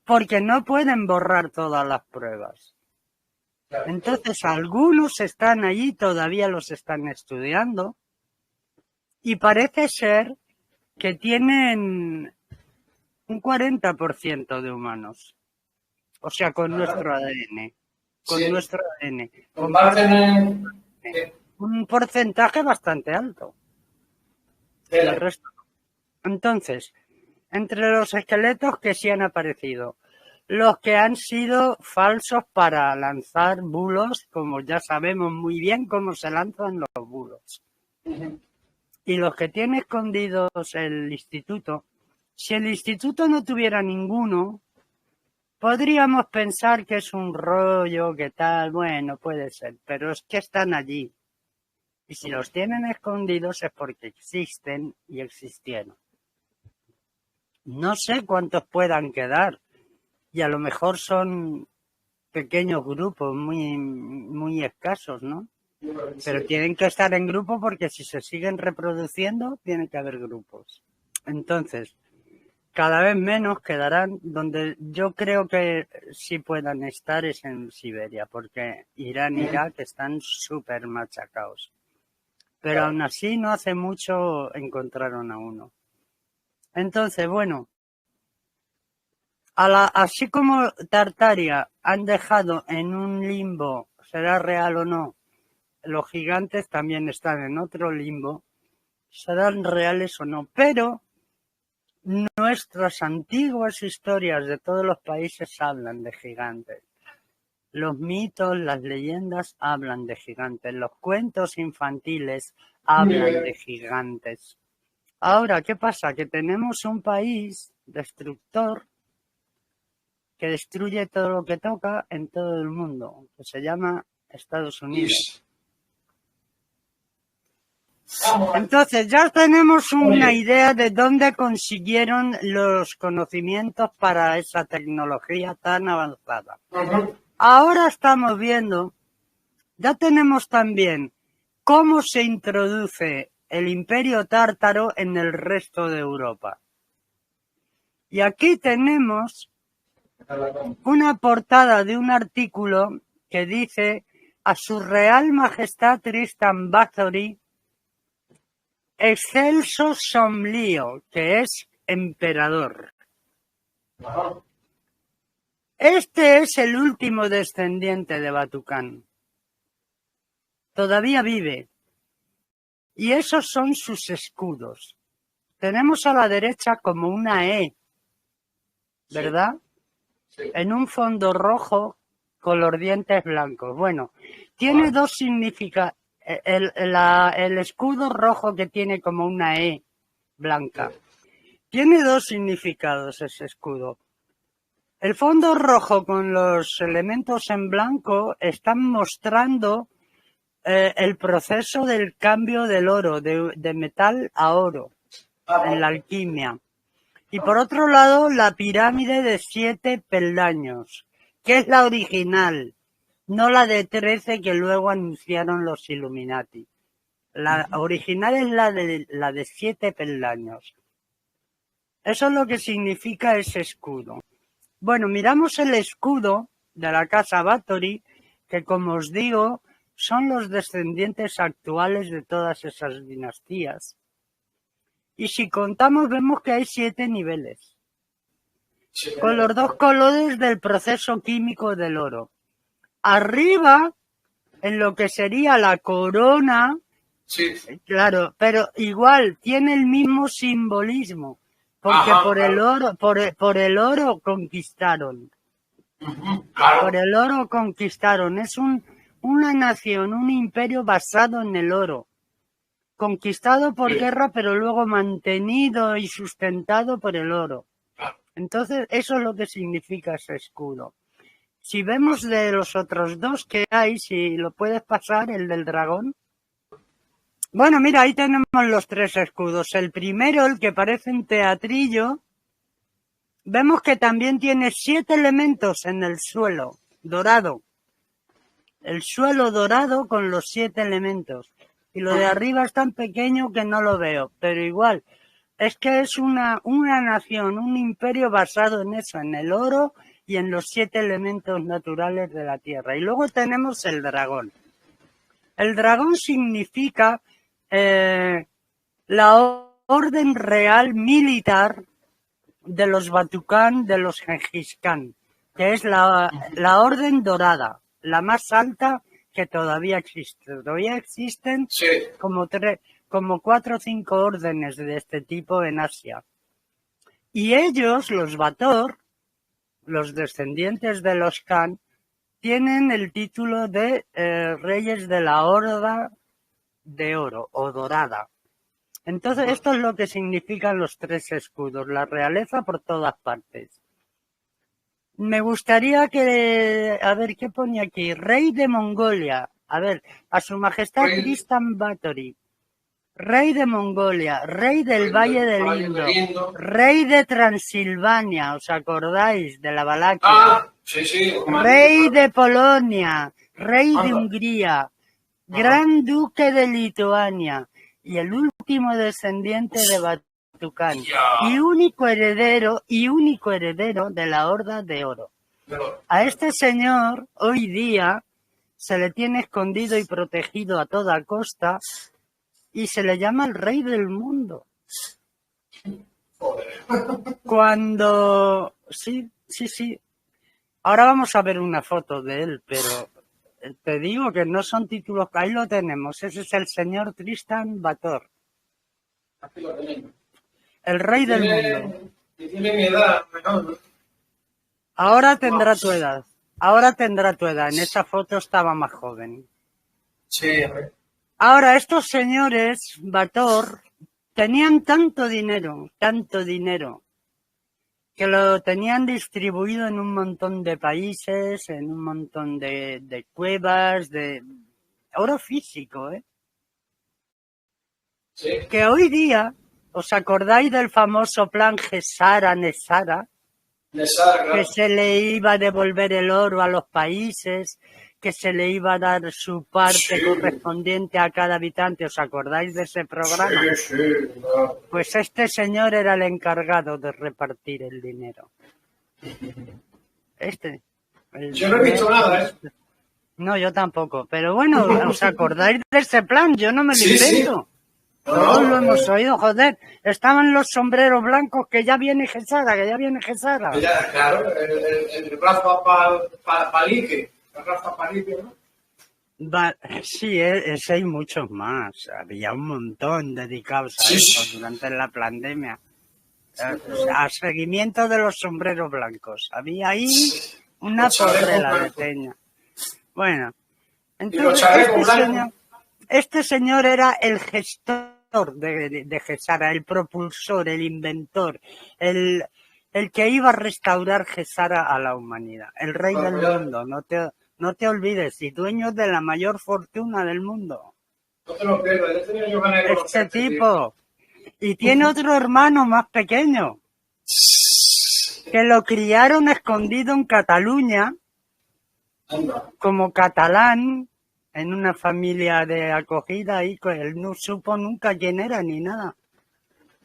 porque no pueden borrar todas las pruebas. Entonces algunos están allí, todavía los están estudiando. Y parece ser que tienen un 40% de humanos. O sea, con nuestro ADN. Nuestro ADN. Un porcentaje bastante alto. El resto. Entonces, entre los esqueletos que sí han aparecido, los que han sido falsos para lanzar bulos, como ya sabemos muy bien cómo se lanzan los bulos. Y los que tiene escondidos el instituto, si el instituto no tuviera ninguno, podríamos pensar que es un rollo, que tal, bueno, puede ser, pero es que están allí. Y si los tienen escondidos es porque existen y existieron. No sé cuántos puedan quedar, y a lo mejor son pequeños grupos muy escasos, ¿no? Pero tienen que estar en grupo porque si se siguen reproduciendo, tiene que haber grupos. Entonces, cada vez menos quedarán. Donde yo creo que sí puedan estar es en Siberia, porque Irán y Irak están súper machacados. Pero aún así, no hace mucho encontraron a uno. Entonces, bueno, así como Tartaria han dejado en un limbo, ¿será real o no? Los gigantes también están en otro limbo, serán reales o no, pero nuestras antiguas historias de todos los países hablan de gigantes. Los mitos, las leyendas hablan de gigantes, los cuentos infantiles hablan de gigantes. Ahora, ¿qué pasa? Que tenemos un país destructor que destruye todo lo que toca en todo el mundo, que se llama Estados Unidos. Entonces ya tenemos una idea de dónde consiguieron los conocimientos para esa tecnología tan avanzada. Ahora estamos viendo ya tenemos también cómo se introduce el imperio tártaro en el resto de Europa. Y aquí tenemos una portada de un artículo que dice: a su Real Majestad Tristan Bathory, excelso somlio, que es emperador. Este es el último descendiente de Batucán. Todavía vive. Y esos son sus escudos. Tenemos a la derecha como una E, ¿verdad? Sí. En un fondo rojo con los dientes blancos. Bueno, tiene dos significados. El escudo rojo que tiene como una E blanca. Tiene dos significados ese escudo. El fondo rojo con los elementos en blanco están mostrando el proceso del cambio del oro, de metal a oro, en la alquimia. Y por otro lado, la pirámide de 7 peldaños, que es la original, no la de 13 que luego anunciaron los Illuminati. La original es la de 7 peldaños. Eso es lo que significa ese escudo. Bueno, miramos el escudo de la casa Bathory, que como os digo, son los descendientes actuales de todas esas dinastías. Y si contamos, vemos que hay 7 niveles, con los 2 colores del proceso químico del oro. Arriba, en lo que sería la corona, Sí. claro, pero igual tiene el mismo simbolismo, porque Ajá, por el claro. oro, por el oro conquistaron. Claro. Por el oro conquistaron. Es una nación, un imperio basado en el oro. Conquistado por guerra, pero luego mantenido y sustentado por el oro. Entonces, eso es lo que significa ese escudo. Si vemos de los otros dos que hay, si lo puedes pasar, el del dragón. Bueno, mira, ahí tenemos los 3 escudos. El primero, el que parece un teatrillo, vemos que también tiene 7 elementos en el suelo, dorado. El suelo dorado con los 7 elementos. Y lo de arriba es tan pequeño que no lo veo, pero igual. Es que es una nación, un imperio basado en eso, en el oro y en los 7 elementos naturales de la tierra. Y luego tenemos el dragón. El dragón significa la orden real militar de los Batucán, de los Gengis Khan, que es la orden dorada, la más alta que todavía existe. Todavía existen Sí. como 4 o 5 órdenes de este tipo en Asia. Y ellos, los Bator, los descendientes de los Khan, tienen el título de reyes de la Horda de Oro o Dorada. Entonces, esto es lo que significan los 3 escudos, la realeza por todas partes. Me gustaría que, a ver, ¿qué pone aquí? Rey de Mongolia. A ver, a su majestad Tristan Bathory. Rey de Mongolia, rey del Valle del Indo, rey de Transilvania, ¿os acordáis? De la Valaquia. Ah, sí, sí. Rey de Polonia, rey de Hungría, gran duque de Lituania y el último descendiente de Batucán y único heredero de la Horda de Oro. A este señor hoy día se le tiene escondido y protegido a toda costa y se le llama el rey del mundo. Cuando... Sí. Ahora vamos a ver una foto de él, pero te digo que no son títulos. Ahí lo tenemos. Ese es el señor Tristan Bator. Aquí lo tenemos. El rey del mundo. Y tiene mi edad, ¿no? Ahora tendrá tu edad. En esa foto estaba más joven. Sí. Ahora, estos señores, Bator, tenían tanto dinero, que lo tenían distribuido en un montón de países, en un montón de cuevas, de oro físico, ¿eh? Sí. Que hoy día, ¿os acordáis del famoso plan Gesara-Nesara? De Sara, Que se le iba a devolver el oro a los países, que se le iba a dar su parte Sí. correspondiente a cada habitante. ¿Os acordáis de ese programa? Sí, claro. Pues este señor era el encargado de repartir el dinero. Yo no he visto nada, ¿eh? No, yo tampoco. Pero bueno, ¿os acordáis de ese plan? Yo no me lo Sí, sí. invento. Todos lo hemos oído, joder. Estaban los sombreros blancos, que ya viene Gesara, que ya viene Gesara. Ya, claro, el Rafa Palique. El Rafa Palique, ¿no? Sí, ese hay muchos más. Había un montón dedicados a Sí, eso sí. durante la pandemia. A seguimiento de los sombreros blancos. Había ahí una Los chalecos porrela de blancos. peña. Bueno, los entonces chalecos blancos. este señor era el gestor de Gesara, el propulsor, el inventor, el que iba a restaurar Gesara a la humanidad, el rey del mundo, no te olvides, y dueño de la mayor fortuna del mundo. No te lo pierdas, ya tenía yo ganas de Este conocerte, tío. tipo. Y tiene otro hermano más pequeño, que lo criaron escondido en Cataluña, Anda. como catalán, en una familia de acogida, y él no supo nunca quién era ni nada.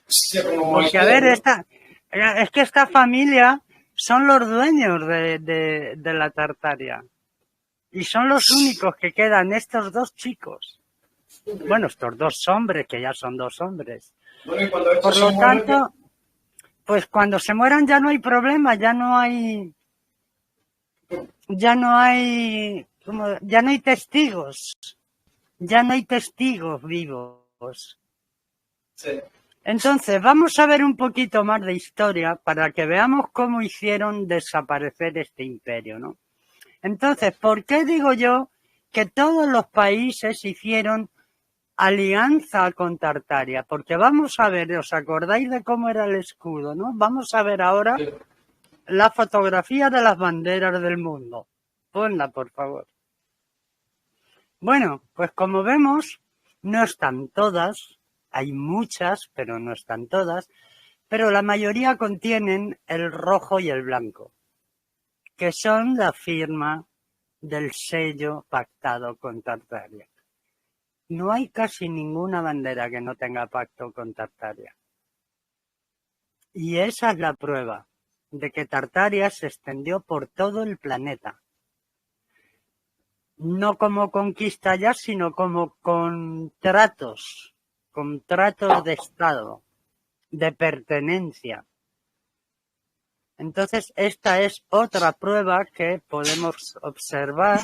Hostia, como Porque, a ver, es que esta familia son los dueños de la Tartaria. Y son los únicos que quedan, estos dos chicos. Bueno, estos dos hombres, que ya son dos hombres. Bueno, y cuando estos Por se lo mueren, tanto, pues cuando se mueran ya no hay problema, ya no hay testigos. Ya no hay testigos vivos. sí. Entonces, vamos a ver un poquito más de historia para que veamos cómo hicieron desaparecer este imperio, ¿no? Entonces, ¿por qué digo yo que todos los países hicieron alianza con Tartaria? Porque vamos a ver, ¿os acordáis de cómo era el escudo, no? Vamos a ver ahora la fotografía de las banderas del mundo. Ponla, por favor. Bueno, pues como vemos, no están todas, hay muchas, pero no están todas, pero la mayoría contienen el rojo y el blanco, que son la firma del sello pactado con Tartaria. No hay casi ninguna bandera que no tenga pacto con Tartaria. Y esa es la prueba de que Tartaria se extendió por todo el planeta. No como conquista ya, sino como contratos de Estado, de pertenencia. Entonces, esta es otra prueba que podemos observar,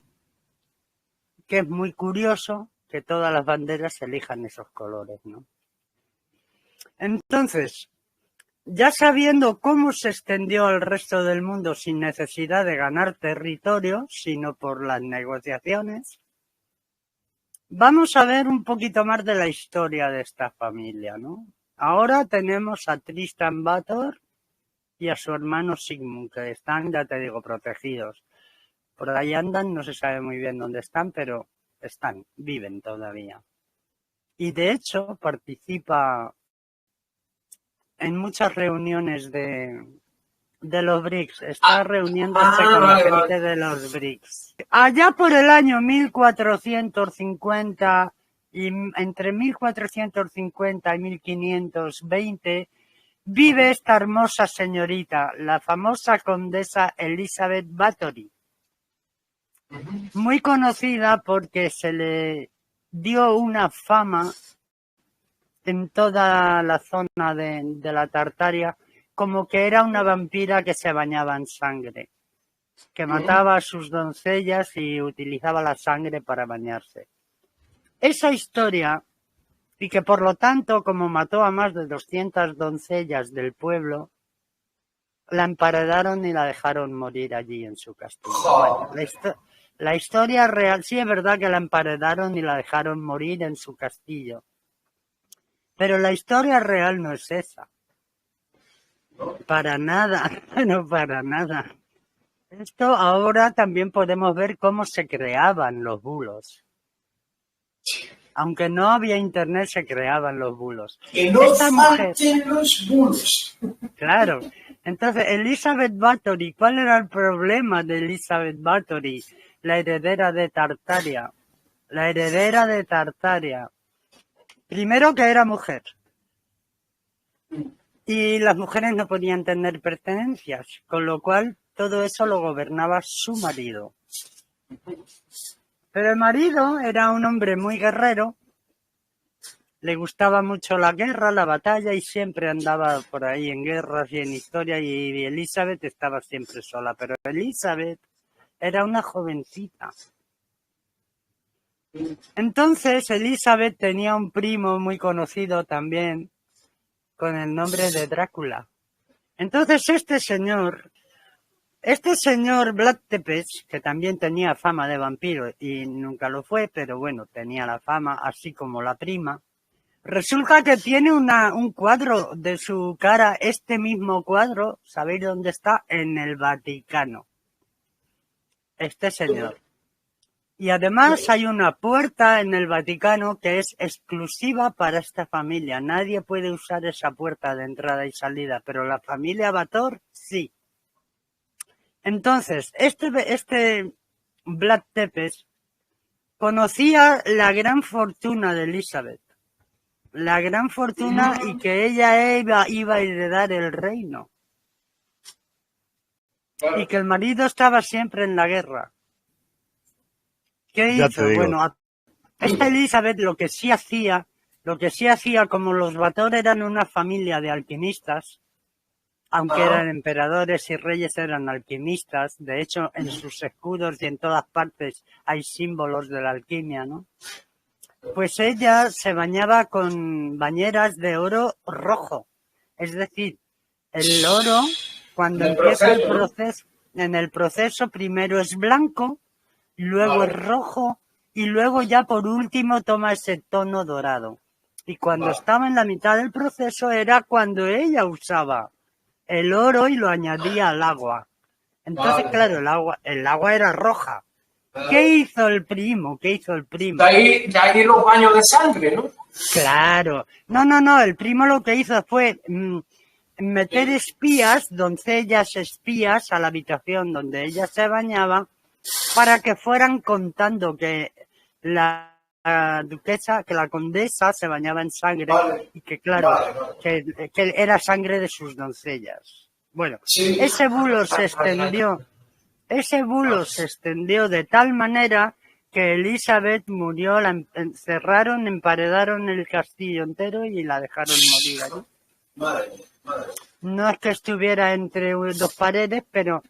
que es muy curioso que todas las banderas elijan esos colores, ¿no? Entonces, ya sabiendo cómo se extendió al resto del mundo sin necesidad de ganar territorio, sino por las negociaciones, vamos a ver un poquito más de la historia de esta familia, ¿no? Ahora tenemos a Tristan Bator y a su hermano Sigmund, que están, ya te digo, protegidos. Por ahí andan, no se sabe muy bien dónde están, pero viven todavía. Y de hecho participa en muchas reuniones de los BRICS. Está reuniéndose con la gente de los BRICS. Allá por el año 1450, y entre 1450 y 1520, vive esta hermosa señorita, la famosa condesa Elizabeth Bathory. Muy conocida porque se le dio una fama en toda la zona de la Tartaria, como que era una vampira que se bañaba en sangre, que mataba a sus doncellas y utilizaba la sangre para bañarse. Esa historia, y que por lo tanto, como mató a más de 200 doncellas del pueblo, la emparedaron y la dejaron morir allí en su castillo. Bueno, la historia real, sí es verdad que la emparedaron y la dejaron morir en su castillo. Pero la historia real no es esa. Para nada, no para nada. Esto ahora también podemos ver cómo se creaban los bulos. Aunque no había internet, se creaban los bulos. Que no Esta mujer, falten los bulos. claro. Entonces, Elizabeth Bathory, ¿cuál era el problema de Elizabeth Bathory? la heredera de Tartaria. La heredera de Tartaria. Primero que era mujer. Y las mujeres no podían tener pertenencias, con lo cual todo eso lo gobernaba su marido. Pero el marido era un hombre muy guerrero, le gustaba mucho la guerra, la batalla, y siempre andaba por ahí en guerras y en historia, y Elizabeth estaba siempre sola. Pero Elizabeth era una jovencita. Entonces Elizabeth tenía un primo muy conocido también, con el nombre de Drácula. Entonces este señor Vlad Tepes, que también tenía fama de vampiro y nunca lo fue, pero bueno, tenía la fama, así como la prima, resulta que tiene un cuadro de su cara, este mismo cuadro, ¿sabéis dónde está? En el Vaticano. Este señor. Y además hay una puerta en el Vaticano que es exclusiva para esta familia. Nadie puede usar esa puerta de entrada y salida, pero la familia Bator sí. Entonces, este Vlad Tepes conocía la gran fortuna de Elizabeth. La gran fortuna, y que ella iba a heredar el reino. Y que el marido estaba siempre en la guerra. ¿Qué hizo? Bueno, esta Elizabeth lo que sí hacía, como los Bator eran una familia de alquimistas, aunque eran emperadores y reyes, eran alquimistas. De hecho, en sus escudos y en todas partes hay símbolos de la alquimia, ¿no? Pues ella se bañaba con bañeras de oro rojo. Es decir, el oro, cuando empieza el proceso, en el proceso primero es blanco, luego es rojo, y luego ya por último toma ese tono dorado. Y cuando estaba en la mitad del proceso era cuando ella usaba el oro y lo añadía al agua. Entonces, claro, el agua era roja. ¿Qué hizo el primo? De ahí los baños de sangre, ¿no? Claro. No, el primo lo que hizo fue meter espías, doncellas espías, a la habitación donde ella se bañaba, para que fueran contando que la duquesa, que la condesa se bañaba en sangre, y que claro, que era sangre de sus doncellas. Bueno, Sí. ese bulo se extendió de tal manera que Elizabeth murió, la encerraron, emparedaron el castillo entero y la dejaron morir allí. Madre. No es que estuviera entre dos paredes, pero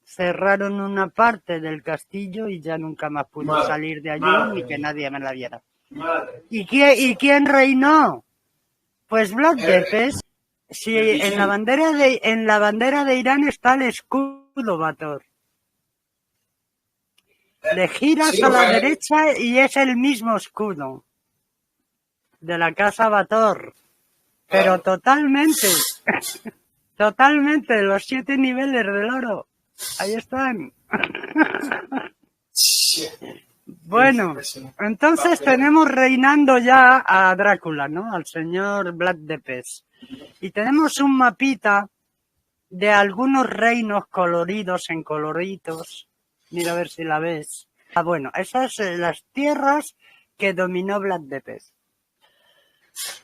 cerraron una parte del castillo y ya nunca más pudo salir de allí, ni que nadie me la viera. Madre. ¿Y quién reinó? Pues Vlad Tepes. Sí, en la bandera de Irán está el escudo Bator. Le giras a la derecha y es el mismo escudo de la casa Bator. Pero totalmente, los 7 niveles del oro. Ahí están. Bueno, entonces tenemos reinando ya a Drácula, ¿no? Al señor Vlad Tepes. Y tenemos un mapita de algunos reinos coloridos en coloritos. Mira a ver si la ves. Bueno, esas son las tierras que dominó Vlad Tepes.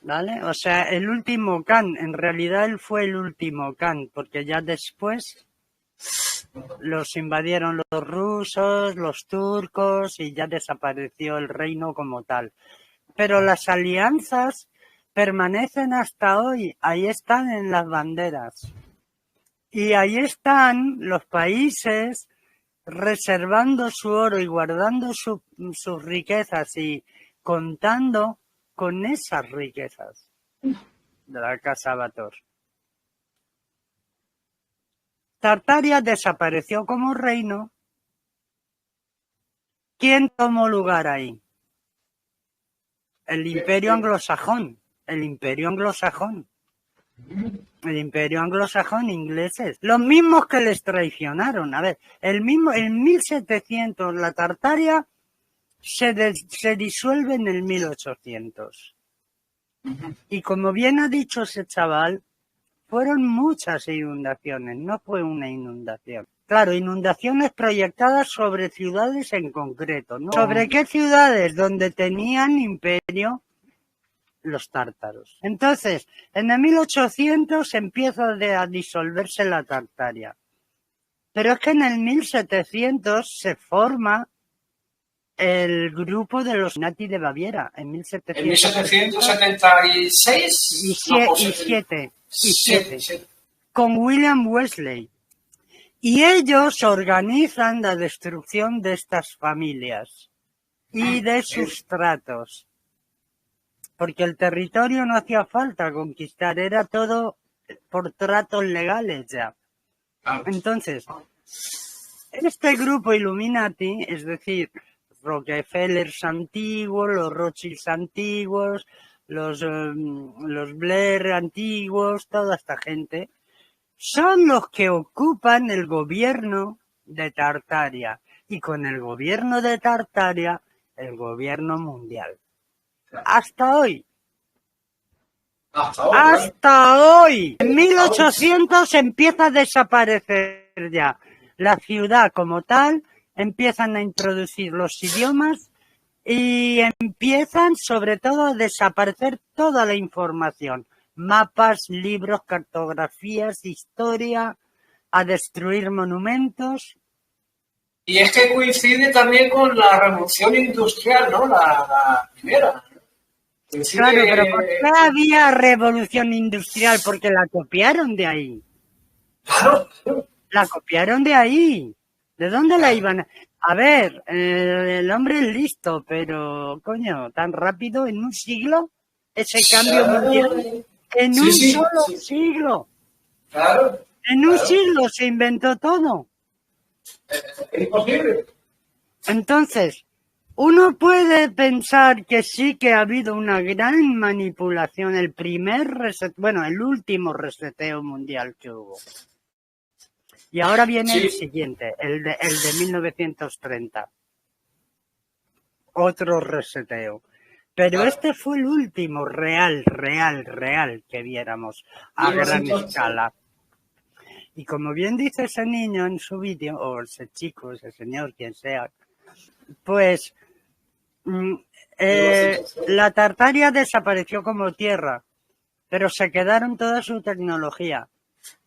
¿Vale? O sea, el último Khan. En realidad él fue el último Khan, porque ya después los invadieron los rusos, los turcos, y ya desapareció el reino como tal. Pero las alianzas permanecen hasta hoy. Ahí están en las banderas. Y ahí están los países reservando su oro y guardando sus riquezas y contando con esas riquezas de la casa Bator. Tartaria desapareció como reino. ¿Quién tomó lugar ahí? El imperio anglosajón. El imperio anglosajón ingleses. Los mismos que les traicionaron. A ver, en 1700 la Tartaria se disuelve en el 1800. Y como bien ha dicho ese chaval, fueron muchas inundaciones, no fue una inundación. Claro, inundaciones proyectadas sobre ciudades en concreto, ¿no? ¿Sobre qué ciudades? Donde tenían imperio los tártaros. Entonces, en el 1800 empieza a disolverse la Tartaria. Pero es que en el 1700 se forma el grupo de los Illuminati de Baviera. En 1776 y siete, con William Wesley. Y ellos organizan la destrucción de estas familias y de sus tratos. Porque el territorio no hacía falta conquistar, era todo por tratos legales ya. Entonces, este grupo Illuminati, es decir, Rockefellers antiguos, los Rothschilds antiguos, los Blair antiguos, toda esta gente, son los que ocupan el gobierno de Tartaria. Y con el gobierno de Tartaria, el gobierno mundial. Hasta hoy. Hasta hoy. En 1800 empieza a desaparecer ya la ciudad como tal, empiezan a introducir los idiomas y empiezan sobre todo a desaparecer toda la información. Mapas, libros, cartografías, historia, a destruir monumentos. Y es que coincide también con la revolución industrial, ¿no? La primera. Coincide, claro, pero ¿por qué había revolución industrial? Porque la copiaron de ahí. Claro. La copiaron de ahí. ¿De dónde la iban? A ver, el hombre es listo, pero, coño, tan rápido, en un siglo, ese cambio mundial, en un solo siglo. Claro. En un siglo se inventó todo. Es imposible. Entonces, uno puede pensar que sí que ha habido una gran manipulación, el último reseteo mundial que hubo. Y ahora viene el siguiente, el de 1930. Otro reseteo. Pero este fue el último real que viéramos a gran escala. Y como bien dice ese niño en su vídeo, o ese chico, ese señor, quien sea, pues la Tartaria desapareció como tierra, pero se quedaron toda su tecnología.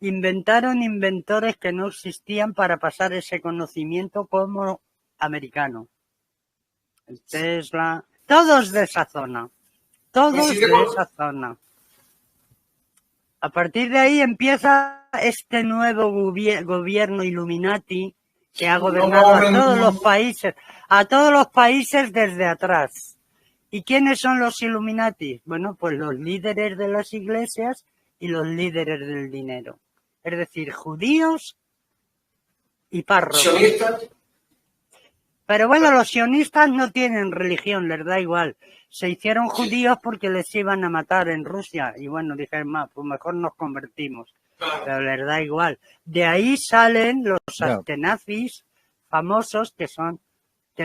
Inventaron inventores que no existían para pasar ese conocimiento como americano. El Tesla, todos de esa zona. Todos de esa zona. A partir de ahí empieza este nuevo gobierno Illuminati que ha gobernado a todos los países desde atrás. ¿Y quiénes son los Illuminati? Bueno, pues los líderes de las iglesias y los líderes del dinero. Es decir, judíos y párrocos. ¿Sionistas? Pero bueno, los sionistas no tienen religión, les da igual. Se hicieron judíos porque les iban a matar en Rusia. Y bueno, dijeron, pues mejor nos convertimos. Pero les da igual. De ahí salen los askenazis famosos que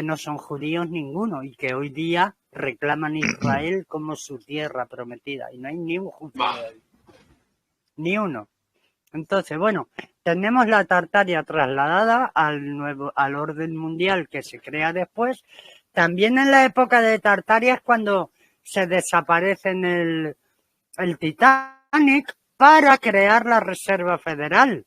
no son judíos ninguno y que hoy día reclaman Israel como su tierra prometida. Y no hay ni un judío ahí. Ni uno. Entonces, bueno, tenemos la Tartaria trasladada al orden mundial que se crea después. También en la época de Tartaria es cuando se desaparecen el Titanic para crear la Reserva Federal.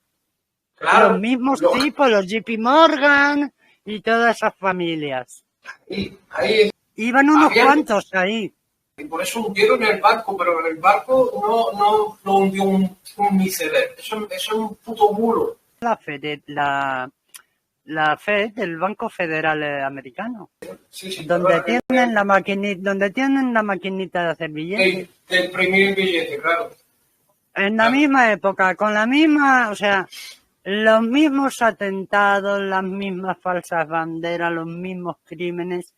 Claro, los mismos tipos, los JP Morgan y todas esas familias. Y ahí iban unos cuantos ahí. Y por eso hundieron el barco, pero el barco no hundió un miserere. Eso es un puto bulo. La Fed, el Banco Federal Americano. Sí, donde tienen la maquinita de hacer billetes. De imprimir billetes, claro. En la misma época, con la misma, o sea, los mismos atentados, las mismas falsas banderas, los mismos crímenes.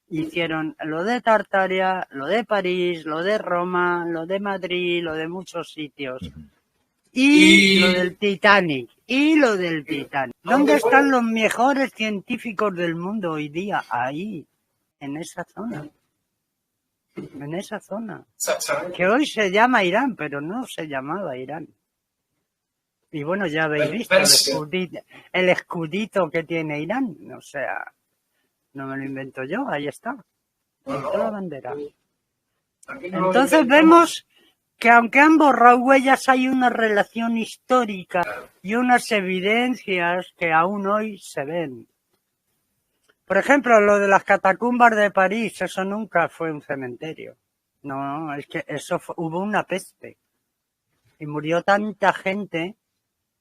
Hicieron lo de Tartaria, lo de París, lo de Roma, lo de Madrid, lo de muchos sitios. Y lo del Titanic. ¿Dónde están los mejores científicos del mundo hoy día? Ahí, en esa zona. En esa zona. Que hoy se llama Irán, pero no se llamaba Irán. Y bueno, ya habéis visto el escudito que tiene Irán. O sea, no me lo invento yo, ahí está. Toda la bandera. Entonces vemos que aunque han borrado huellas, hay una relación histórica y unas evidencias que aún hoy se ven. Por ejemplo, lo de las catacumbas de París, eso nunca fue un cementerio. No, es que hubo una peste. Y murió tanta gente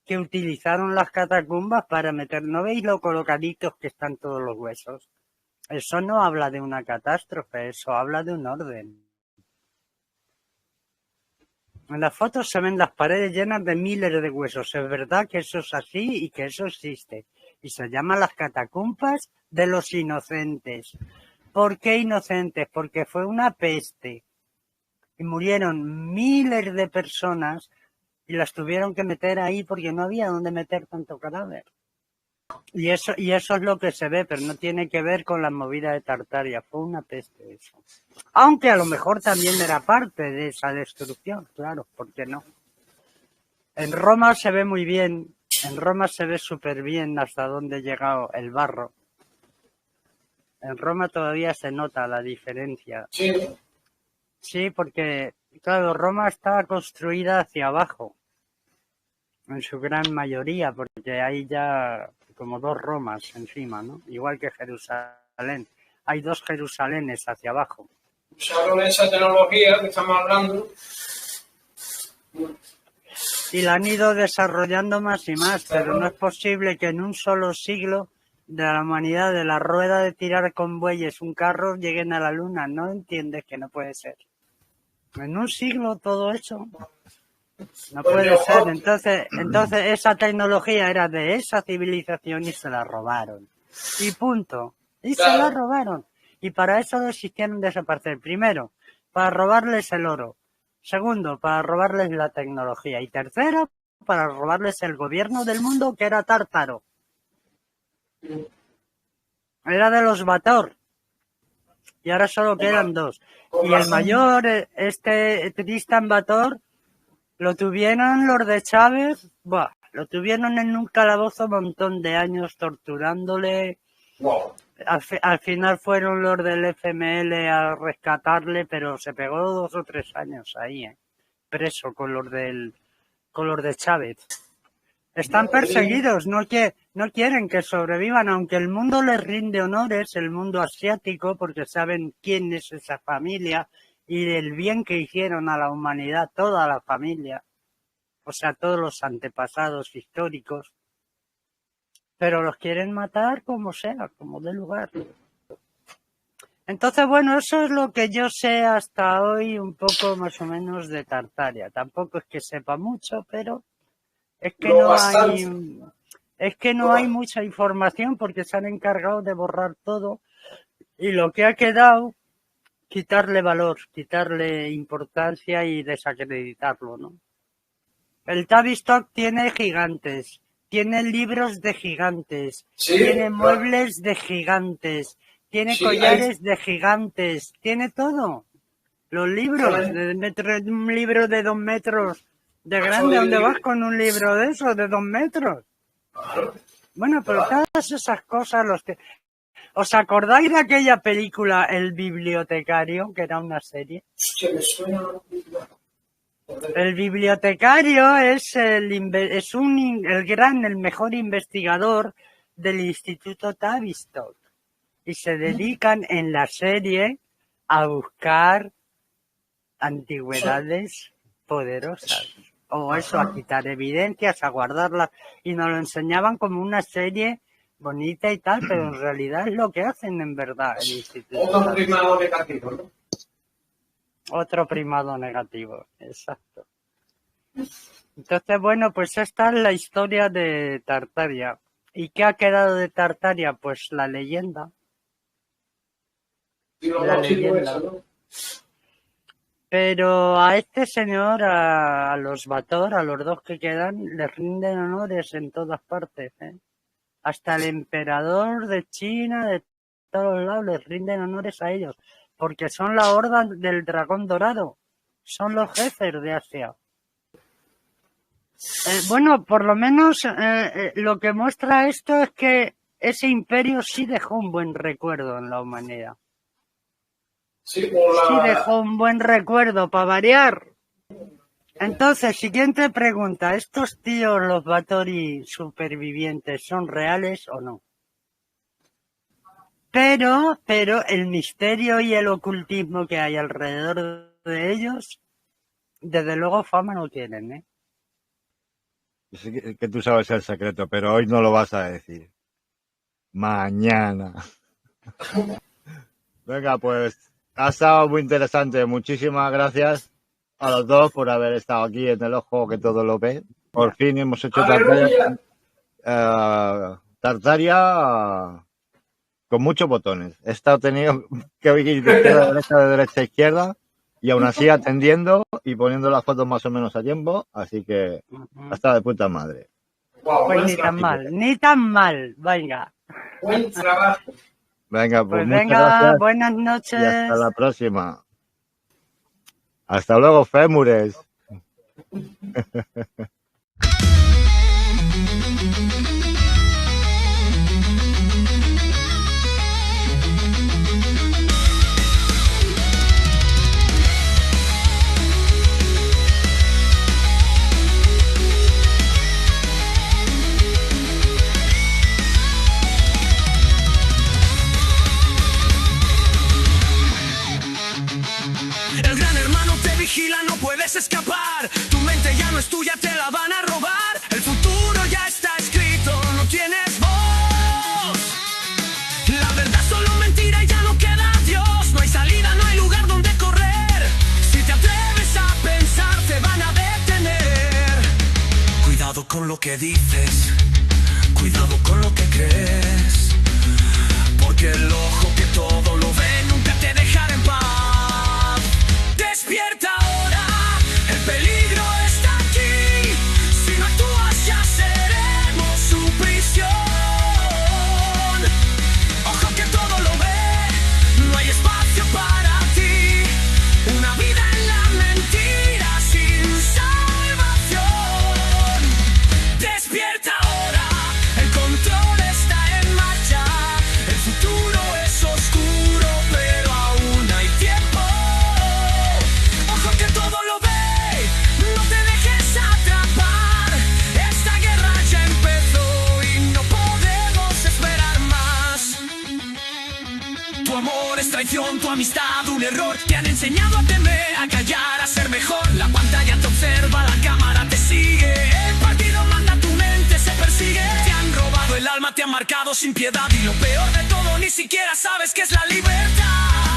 que utilizaron las catacumbas para meter. ¿No veis lo colocaditos que están todos los huesos? Eso no habla de una catástrofe, eso habla de un orden. En las fotos se ven las paredes llenas de miles de huesos. Es verdad que eso es así y que eso existe. Y se llaman las catacumbas de los inocentes. ¿Por qué inocentes? Porque fue una peste. Y murieron miles de personas y las tuvieron que meter ahí porque no había dónde meter tanto cadáver. Y eso es lo que se ve, pero no tiene que ver con la movida de Tartaria. Fue una peste eso. Aunque a lo mejor también era parte de esa destrucción, claro, ¿por qué no? En Roma se ve muy bien, en Roma se ve súper bien hasta dónde ha llegado el barro. En Roma todavía se nota la diferencia. Sí, porque, claro, Roma está construida hacia abajo, en su gran mayoría, porque hay ya como dos Romas encima, ¿no? Igual que Jerusalén. Hay dos Jerusalenes hacia abajo. Usaron esa tecnología que estamos hablando. Y la han ido desarrollando más y más, pero no es posible que en un solo siglo de la humanidad, de la rueda de tirar con bueyes un carro, lleguen a la luna. No entiendes que no puede ser. En un siglo todo eso no puede ser. Entonces esa tecnología era de esa civilización y se la robaron. Y punto. Y se la robaron. Y para eso decidieron desaparecer. Primero, para robarles el oro. Segundo, para robarles la tecnología. Y tercero, para robarles el gobierno del mundo, que era tártaro. Era de los Bator. Y ahora solo quedan dos. Y el mayor, Tristan Bator, lo tuvieron los de Chávez, lo tuvieron en un calabozo un montón de años torturándole. Al final fueron los del FML a rescatarle, pero se pegó 2 o 3 años ahí, preso con los de Chávez. Están perseguidos, no quieren que sobrevivan, aunque el mundo les rinde honores, el mundo asiático, porque saben quién es esa familia y el bien que hicieron a la humanidad, toda la familia, o sea, todos los antepasados históricos, pero los quieren matar como sea, como dé lugar. Entonces, bueno, eso es lo que yo sé hasta hoy, un poco más o menos de Tartaria. Tampoco es que sepa mucho, pero es que no hay mucha información porque se han encargado de borrar todo y lo que ha quedado, quitarle valor, quitarle importancia y desacreditarlo, ¿no? El Tavistock tiene gigantes, tiene libros de gigantes, tiene muebles de gigantes, tiene collares de gigantes, tiene todo. Los libros, un libro de 2 metros de grande, ¿dónde vas con un libro de esos de 2 metros? Bueno, pero todas esas cosas, ¿os acordáis de aquella película El bibliotecario, que era una serie? El bibliotecario es el mejor investigador del Instituto Tavistock y se dedican en la serie a buscar antigüedades poderosas o eso, a quitar evidencias, a guardarlas, y nos lo enseñaban como una serie bonita y tal, pero en realidad es lo que hacen en verdad el Instituto. Otro primado negativo, ¿no? Otro primado negativo, exacto. Entonces, bueno, pues esta es la historia de Tartaria. ¿Y qué ha quedado de Tartaria? Pues la leyenda. La leyenda. Pero a este señor, a los Bator, a los dos que quedan, les rinden honores en todas partes, ¿eh? Hasta el emperador de China, de todos lados, les rinden honores a ellos. Porque son la horda del dragón dorado. Son los jefes de Asia. Bueno, por lo menos lo que muestra esto es que ese imperio sí dejó un buen recuerdo en la humanidad. Sí, Sí dejó un buen recuerdo, para variar. Entonces, siguiente pregunta. ¿Estos tíos, los Báthory supervivientes, son reales o no? Pero el misterio y el ocultismo que hay alrededor de ellos, desde luego fama no tienen, ¿eh? Sí que tú sabes el secreto, pero hoy no lo vas a decir. Mañana. Venga, pues ha estado muy interesante. Muchísimas gracias a los dos por haber estado aquí en el ojo que todo lo ve. Por fin hemos hecho Tartaria con muchos botones. He estado teniendo que ir de izquierda a derecha, de derecha a izquierda, y aún así atendiendo y poniendo las fotos más o menos a tiempo, así que ha estado de puta madre. Wow, pues ni tan mal, venga. Buen trabajo. Venga, pues venga, muchas gracias. buenas noches. Y hasta la próxima. Hasta luego, fémures. El gran hermano te vigila, no puedes escapar. Tu mente ya no es tuya, te la van a robar. El futuro ya está escrito, no tienes voz. La verdad es solo mentira y ya no queda Dios. No hay salida, no hay lugar donde correr. Si te atreves a pensar, te van a detener. Cuidado con lo que dices, cuidado con lo que crees, porque el ojo que todo lo ve nunca te dejará en paz. Despierta ahora, el peligro está aquí. Si no actúas ya seremos su prisión. Ojo que todo lo ve, no hay espacio para ti. Una vida en la mentira sin salvación. Despierta ahora, el control está en marcha. El futuro es oscuro, pero aún hay tiempo. Ojo que todo lo ve, no te dejes atrapar. Esta guerra ya empezó y no podemos esperar más. Tu amor es traición, tu amistad un error. Te han enseñado a temer, a callar, a ser mejor. La pantalla te observa, la cámara te sigue. El partido manda, tu mente se persigue. Te han robado el alma, te han marcado sin piedad. Y lo peor de todo, ni siquiera sabes qué es la libertad.